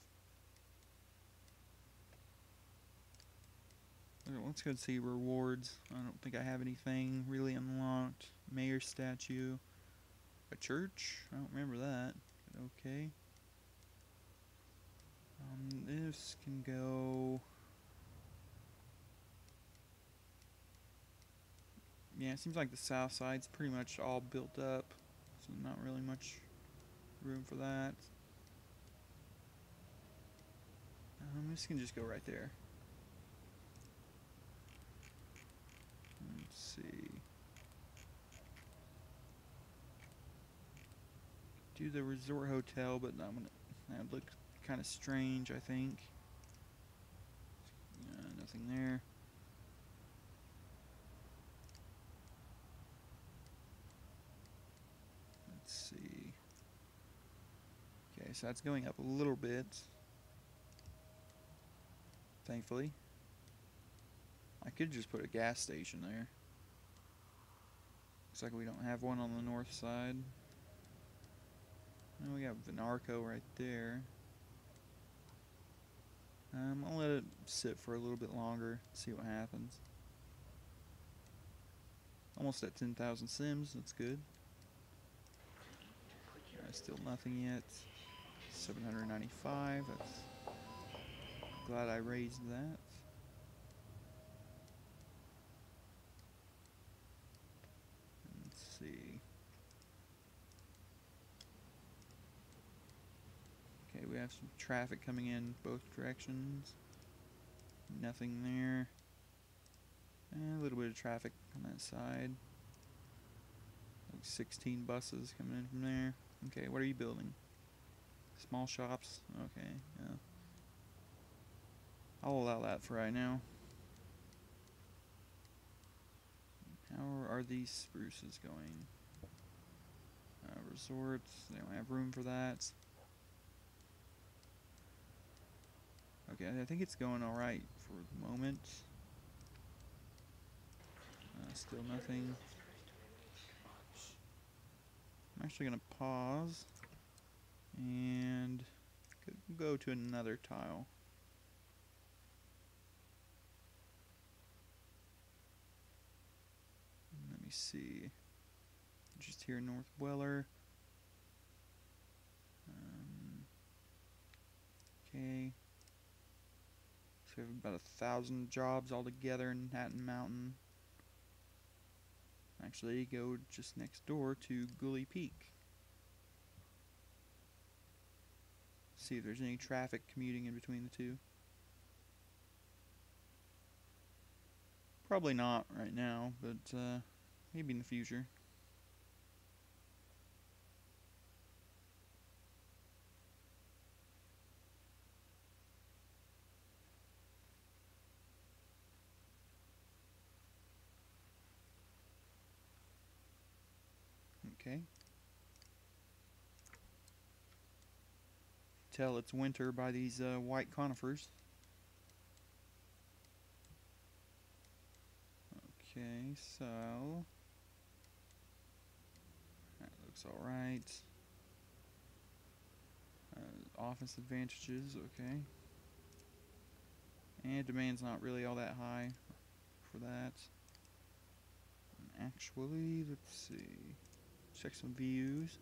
Let's go see rewards. I don't think I have anything really unlocked. Mayor statue. A church? I don't remember that. But okay. This can go... Yeah, it seems like the south side's pretty much all built up, so not really much room for that. This can just go right there. Let's see. Do the resort hotel, but that would look kind of strange, I think. Nothing there. Let's see. Okay, so that's going up a little bit. Thankfully. I could just put a gas station there. Looks like we don't have one on the north side. And we got Vinarco right there. I'll let it sit for a little bit longer, see what happens. Almost at 10,000 sims, that's good. Still nothing yet. 795, that's... Glad I raised that. Let's see. Okay, we have some traffic coming in both directions. Nothing there. And a little bit of traffic on that side. Like 16 buses coming in from there. Okay, what are you building? Small shops? Okay, yeah. I'll allow that for right now. How are these spruces going? Resorts, they don't have room for that. Okay, I think it's going alright for the moment. Still nothing. I'm actually going to pause and go to another tile. Let me see. Just here, North Weller. Okay. So we have about 1,000 jobs altogether in Hatton Mountain. Actually, go just next door to Gully Peak. See if there's any traffic commuting in between the two. Probably not right now, but maybe in the future. Okay. Tell it's winter by these white conifers. Okay, so that looks alright. Office advantages, okay. And demand's not really all that high for that. And actually, let's see. Check some views.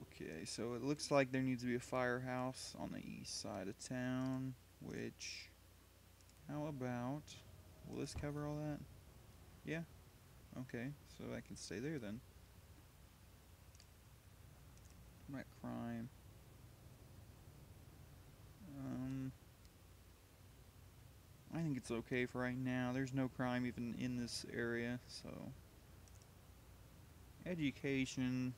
Okay, so it looks like there needs to be a firehouse on the east side of town, which, how about, will this cover all that? Yeah, okay, so I can stay there then. What about crime? I think it's okay for right now. There's no crime even in this area, so. Education.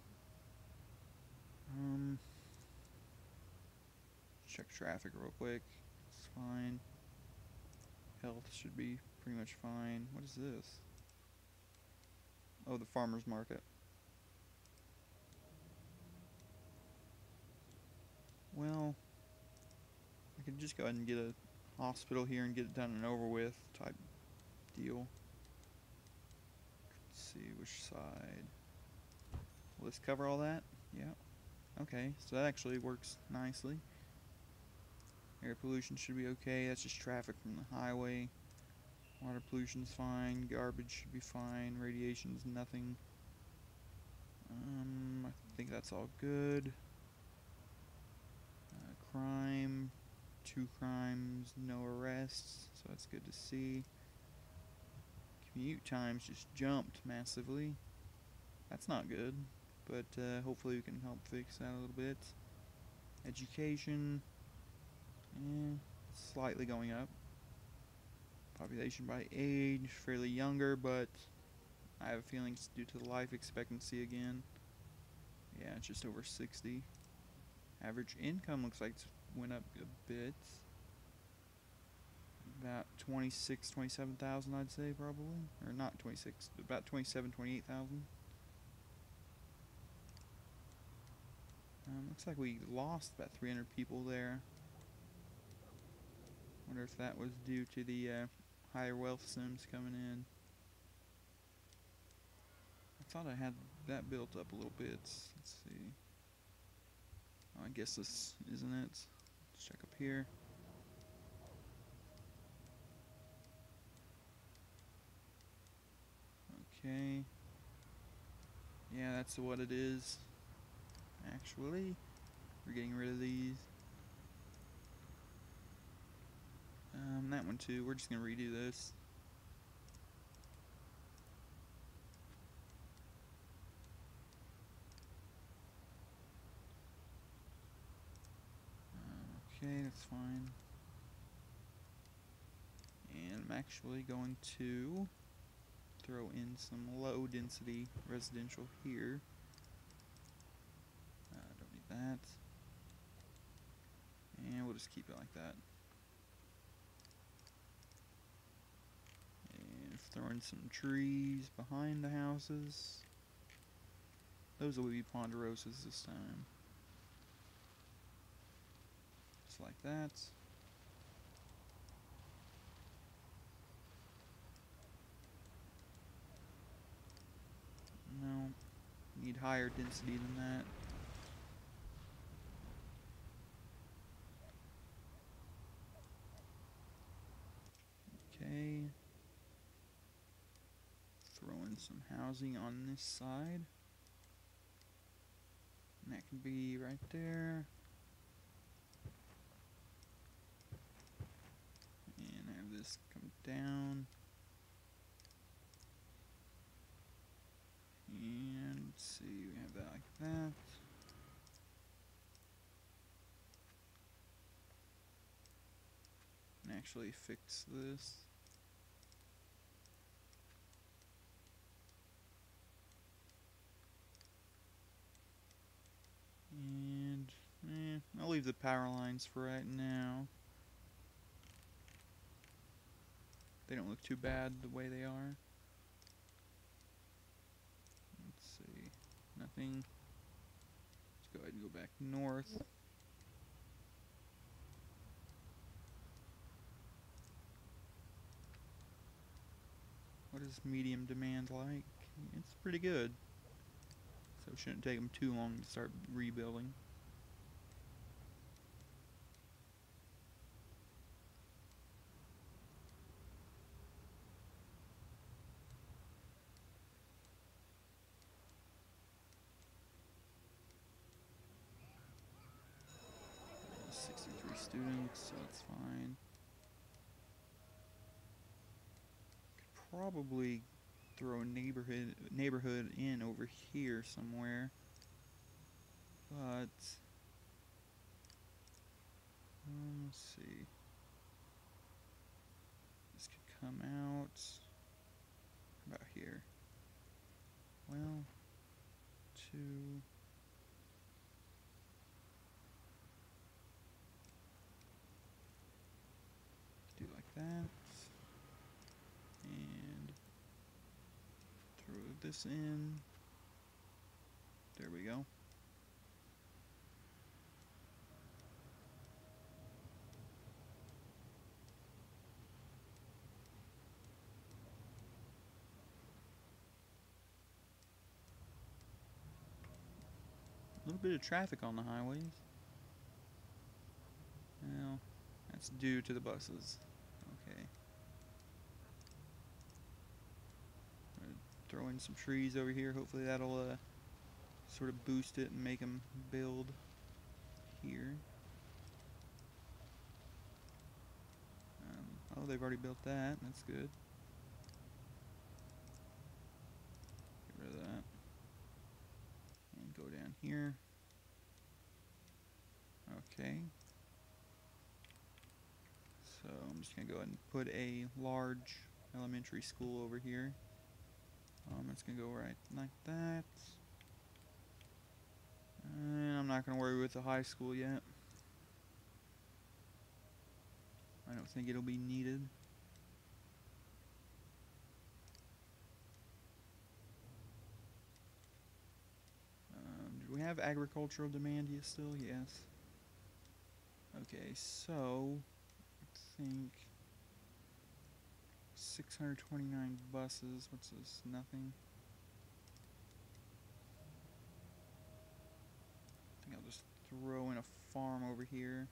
Check traffic real quick. It's fine. Health should be pretty much fine. What is this? Oh, the farmer's market. Well, I could just go ahead and get a hospital here and get it done and over with type deal. Let's see which side. Will this cover all that? Yeah. Okay, so that actually works nicely. Air pollution should be okay. That's just traffic from the highway. Water pollution's fine. Garbage should be fine. Radiation's nothing. I think that's all good. Crime. 2 crimes, no arrests, so that's good to see. Commute times just jumped massively. That's not good, but hopefully we can help fix that a little bit. Education, slightly going up. Population by age, fairly younger, but I have a feeling it's due to the life expectancy again. Yeah, it's just over 60. Average income looks like it's went up a bit. About 27,000 I'd say probably. Or not 26, about 28,000. Looks like we lost about 300 people there. Wonder if that was due to the higher wealth sims coming in. I thought I had that built up a little bit. Let's see. Oh, I guess this isn't it. Let's check up here. Okay. Yeah, that's what it is. Actually, we're getting rid of these. That one too. We're just gonna redo this. Okay, that's fine. And I'm actually going to throw in some low density residential here. Don't need that. And we'll just keep it like that. And throw in some trees behind the houses. Those will be ponderosas this time. Just like that. No, need higher density than that. Okay. Throw in some housing on this side. And that can be right there. down. And let's see, we have that like that. And actually fix this. And I'll leave the power lines for right now. They don't look too bad the way they are. Let's see. Nothing. Let's go ahead and go back north. What is medium demand like? It's pretty good. So it shouldn't take them too long to start rebuilding. There's 63 students, so that's fine. Could probably throw a neighborhood in over here somewhere, but let's see. This could come out. How about here? Well, 2. Do like that, and throw this in. There we go. A little bit of traffic on the highways. Well, that's due to the buses. Okay. Throw in some trees over here. Hopefully that'll sort of boost it and make them build here. Oh, they've already built that. That's good. Get rid of that. And go down here. Okay. So I'm just going to go ahead and put a large elementary school over here. It's going to go right like that. And I'm not going to worry with the high school yet. I don't think it'll be needed. Do we have agricultural demand yet still? Yes. Okay, so I think 629 buses. What's this? Nothing. I think I'll just throw in a farm over here.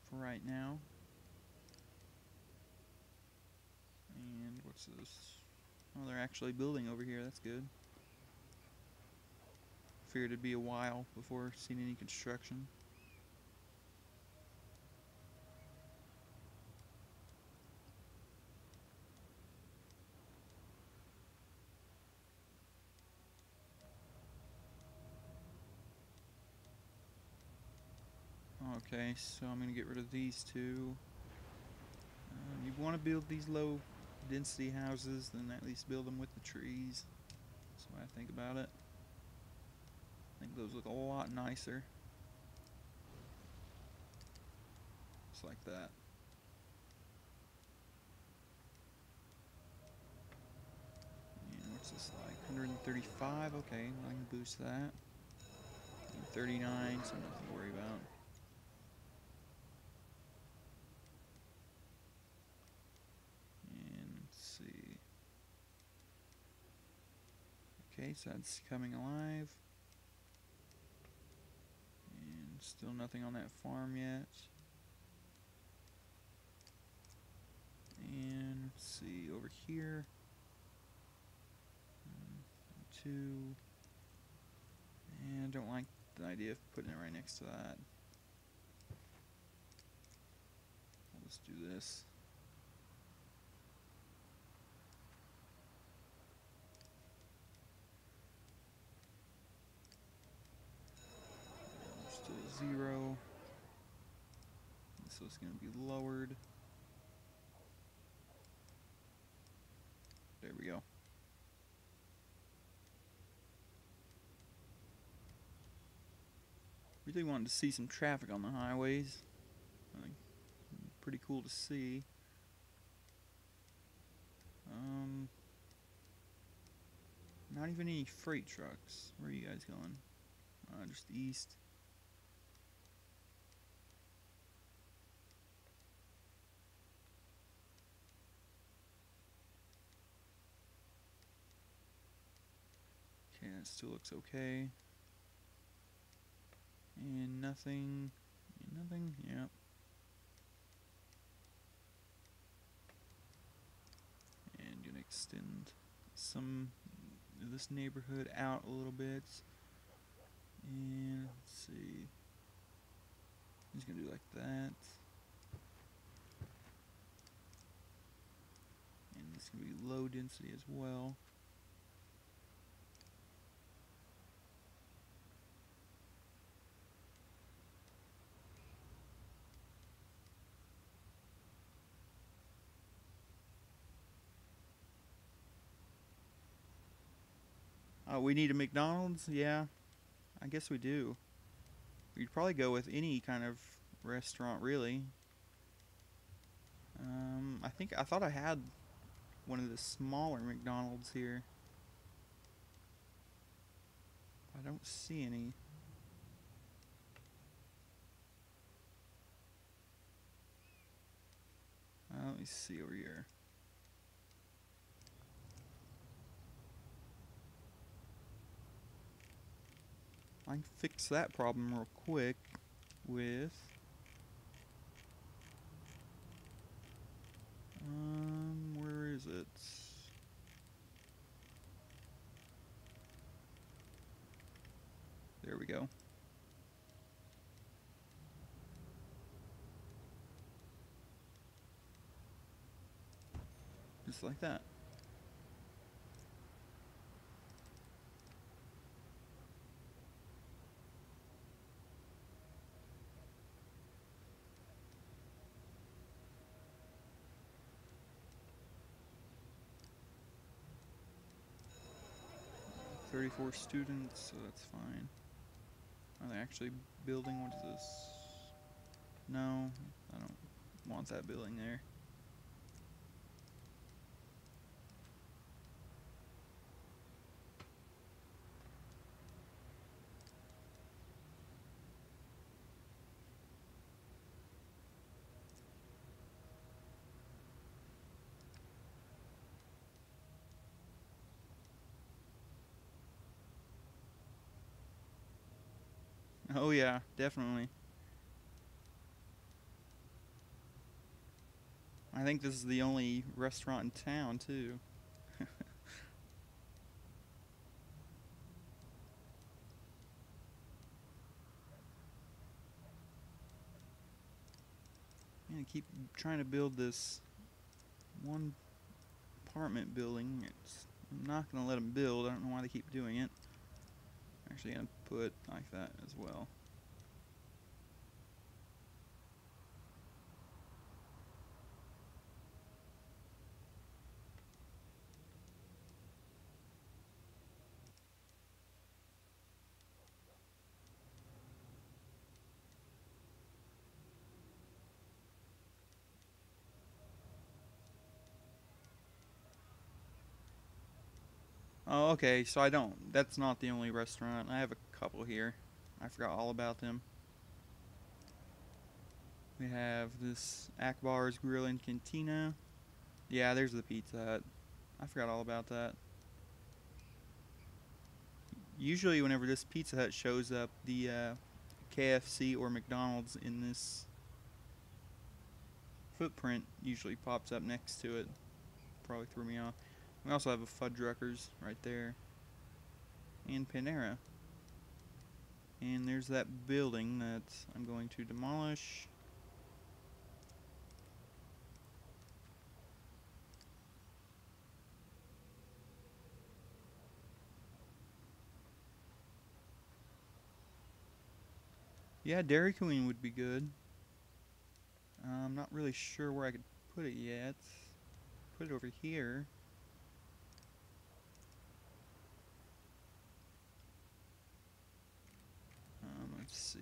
For right now. And what's this? Oh, they're actually building over here. That's good. Figured it'd be a while before seeing any construction. Okay, so I'm going to get rid of these two. You want to build these low density houses, then at least build them with the trees. That's what I think about it. I think those look a lot nicer. Just like that. And what's this like? 135? Okay, I can boost that. And 39, so nothing to worry about. And let's see. Okay, so that's coming alive. And still nothing on that farm yet. And let's see, over here. 2. And I don't like the idea of putting it right next to that. We'll just do this. Still 0. So it's going to be lowered. There we go. Really wanted to see some traffic on the highways. I think pretty cool to see. Not even any freight trucks. Where are you guys going? Just east. Okay, that still looks okay. And nothing. Nothing? Yep. And gonna extend some of this neighborhood out a little bit. And let's see. I'm just gonna do like that. And it's gonna be low density as well. We need a McDonald's? Yeah, I guess we do. We'd probably go with any kind of restaurant, really. I thought I had one of the smaller McDonald's here. I don't see any. Let me see over here. I can fix that problem real quick with where is it? There we go. Just like that. $34 students, so that's fine. Are they actually building? What is this? No, I don't want that building there. Oh yeah, definitely. I think this is the only restaurant in town, too. Yeah, I keep trying to build this one apartment building. I'm not going to let them build. I don't know why they keep doing it. I'm actually going to put like that as well. Oh, okay, so that's not the only restaurant. I have a couple here. I forgot all about them. We have this Akbar's Grill and Cantina. Yeah, there's the Pizza Hut. I forgot all about that. Usually whenever this Pizza Hut shows up, the KFC or McDonald's in this footprint usually pops up next to it. Probably threw me off. We also have a Fuddruckers right there. And Panera. And there's that building that I'm going to demolish. Yeah, Dairy Queen would be good. I'm not really sure where I could put it yet. Put it over here. Let's see.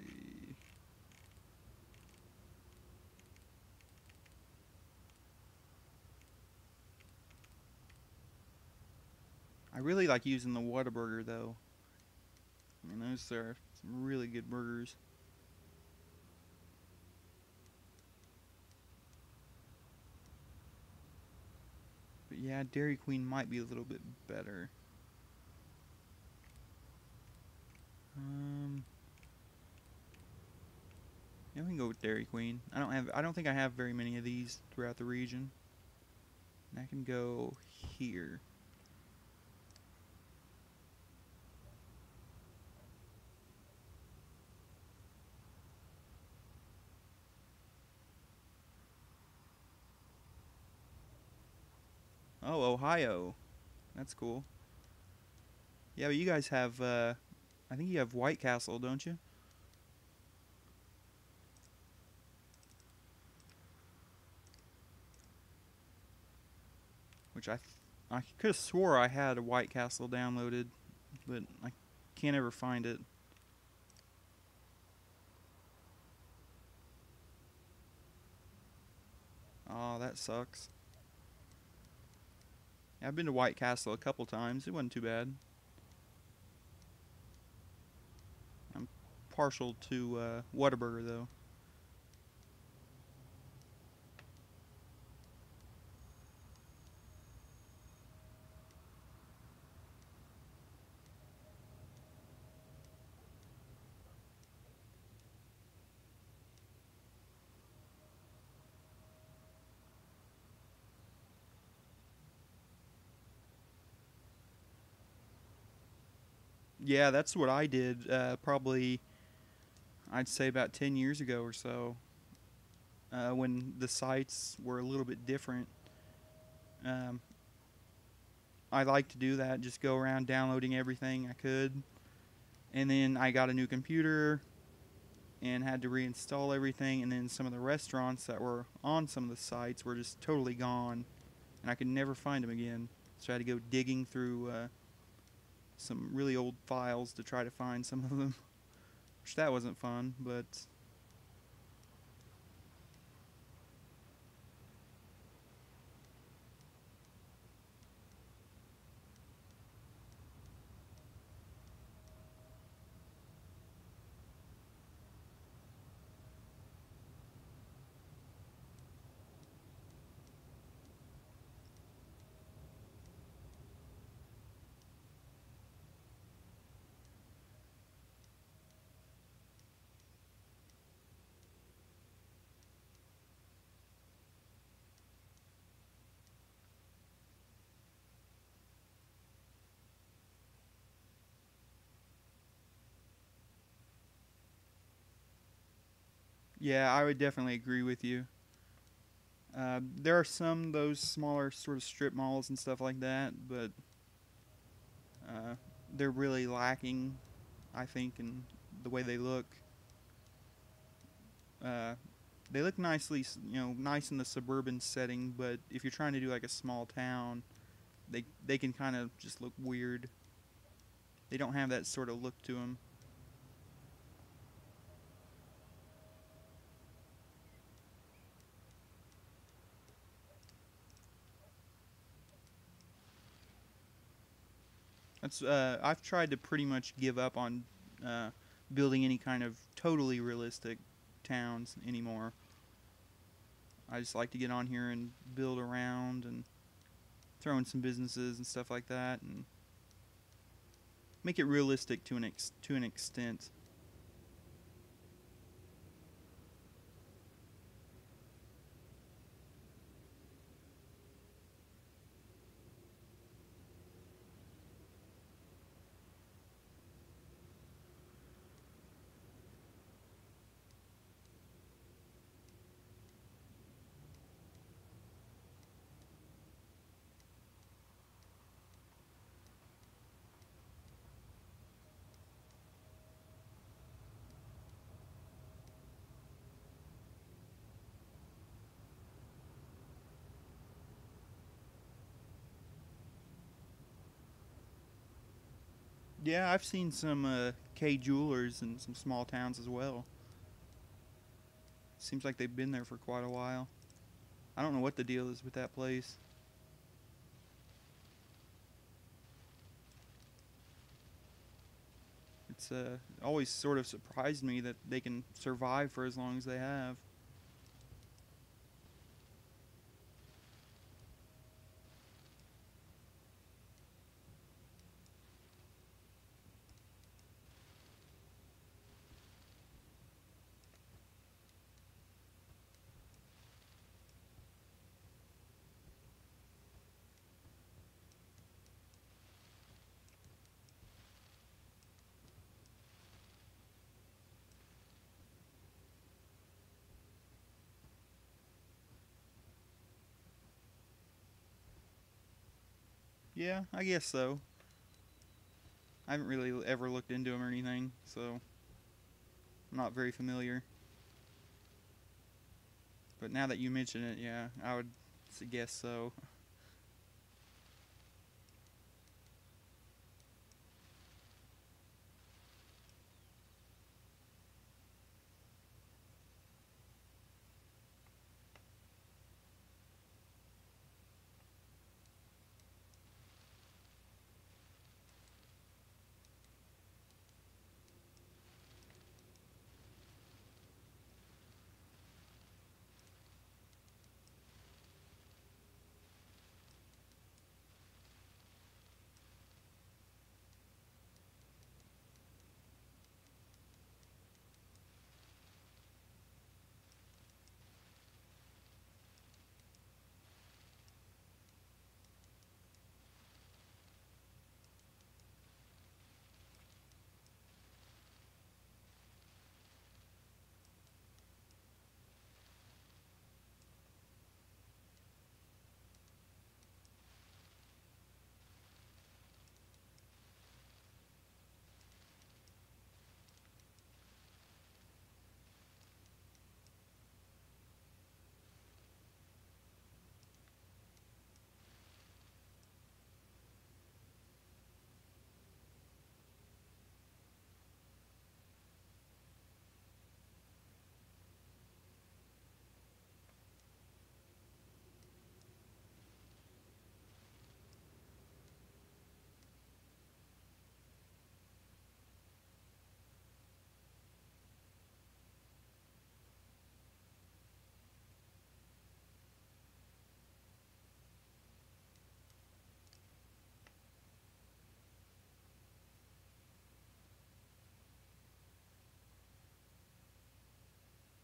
I really like using the Whataburger though. I mean, those are some really good burgers. But yeah, Dairy Queen might be a little bit better. Um, yeah, we can go with Dairy Queen. I don't think I have very many of these throughout the region. And I can go here. Oh, Ohio. That's cool. Yeah, but you guys have, I think you have White Castle, don't you? Which I could have swore I had a White Castle downloaded, but I can't ever find it. Oh, that sucks. Yeah, I've been to White Castle a couple times. It wasn't too bad. I'm partial to Whataburger though. Yeah, that's what I did. Probably, I'd say about 10 years ago or so, when the sites were a little bit different. Um, I like to do that. Just go around downloading everything I could, and then I got a new computer and had to reinstall everything. And then some of the restaurants that were on some of the sites were just totally gone, and I could never find them again. So I had to go digging through some really old files to try to find some of them. Which that wasn't fun, but yeah, I would definitely agree with you. There are some those smaller sort of strip malls and stuff like that, but uh, they're really lacking, I think, in the way they look. Uh, they look nicely, nice in the suburban setting, but if you're trying to do like a small town, they can kind of just look weird. They don't have that sort of look to them. That's I've tried to pretty much give up on uh, building any kind of totally realistic towns anymore. I just like to get on here and build around and throw in some businesses and stuff like that, and make it realistic to an extent. Yeah, I've seen some K jewelers in some small towns as well. Seems like they've been there for quite a while. I don't know what the deal is with that place. It's always sort of surprised me that they can survive for as long as they have. Yeah, I guess so. I haven't really ever looked into them or anything, so I'm not very familiar. But now that you mention it, yeah, I would guess so.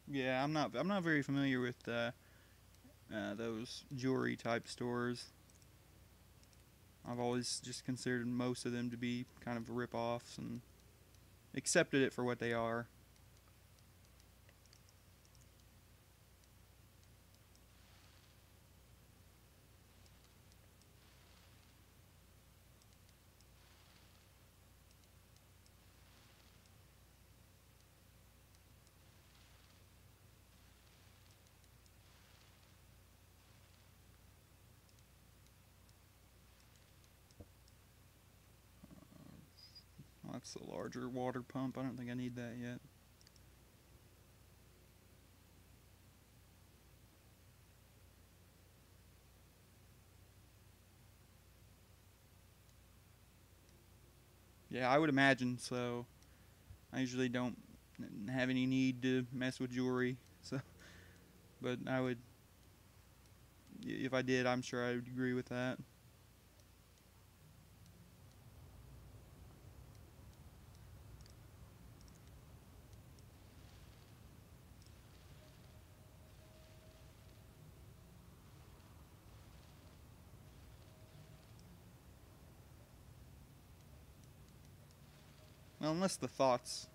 Yeah, I'm not very familiar with those jewelry type stores. I've always just considered most of them to be kind of rip-offs and accepted it for what they are. Well, that's a larger water pump. I don't think I need that yet. Yeah, I would imagine so. I usually don't have any need to mess with jewelry, so but I would if I did, I'm sure I would agree with that. Well, unless the thoughts,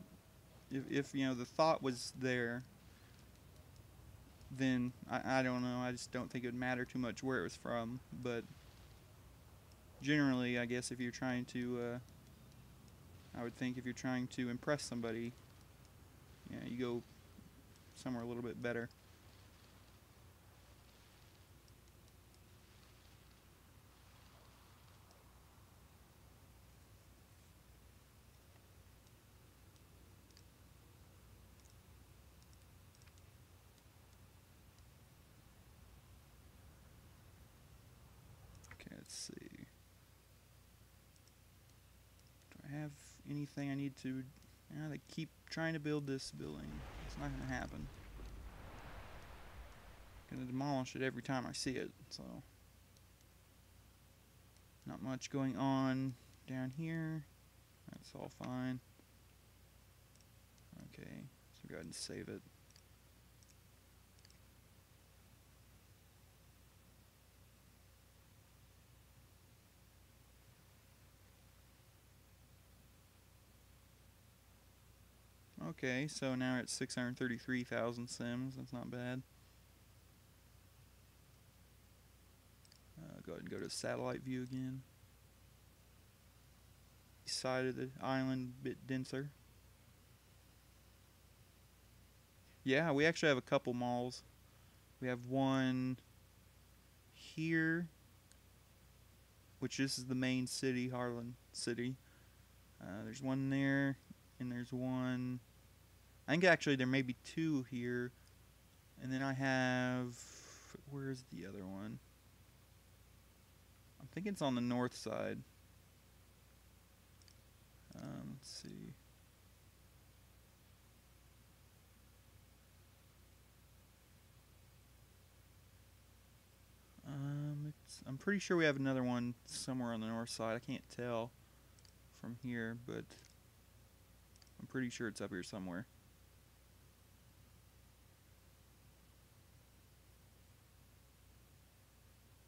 if you know the thought was there, then I don't know. I just don't think it would matter too much where it was from. But generally, I guess if you're trying to, I would think if you're trying to impress somebody, yeah, you go somewhere a little bit better. Let's see. Do I have anything I need to... they keep trying to build this building. It's not going to happen. Going to demolish it every time I see it, so... Not much going on down here. That's all fine. Okay, so go ahead and save it. Okay, so now we're at 633,000 sims. That's not bad. Go ahead and go to satellite view again. East side of the island, a bit denser. Yeah, we actually have a couple malls. We have one here, which this is the main city, Harlin City. There's one there, and there's one... I think actually there may be two here. And then I have... Where's the other one? I think it's on the north side. Let's see. I'm pretty sure we have another one somewhere on the north side. I can't tell from here, but I'm pretty sure it's up here somewhere.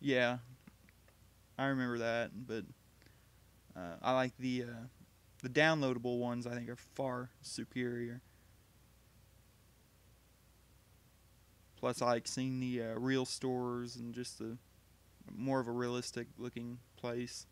Yeah, I remember that, but I like the downloadable ones. I think are far superior. Plus, I like seeing the real stores and just the more of a realistic looking place.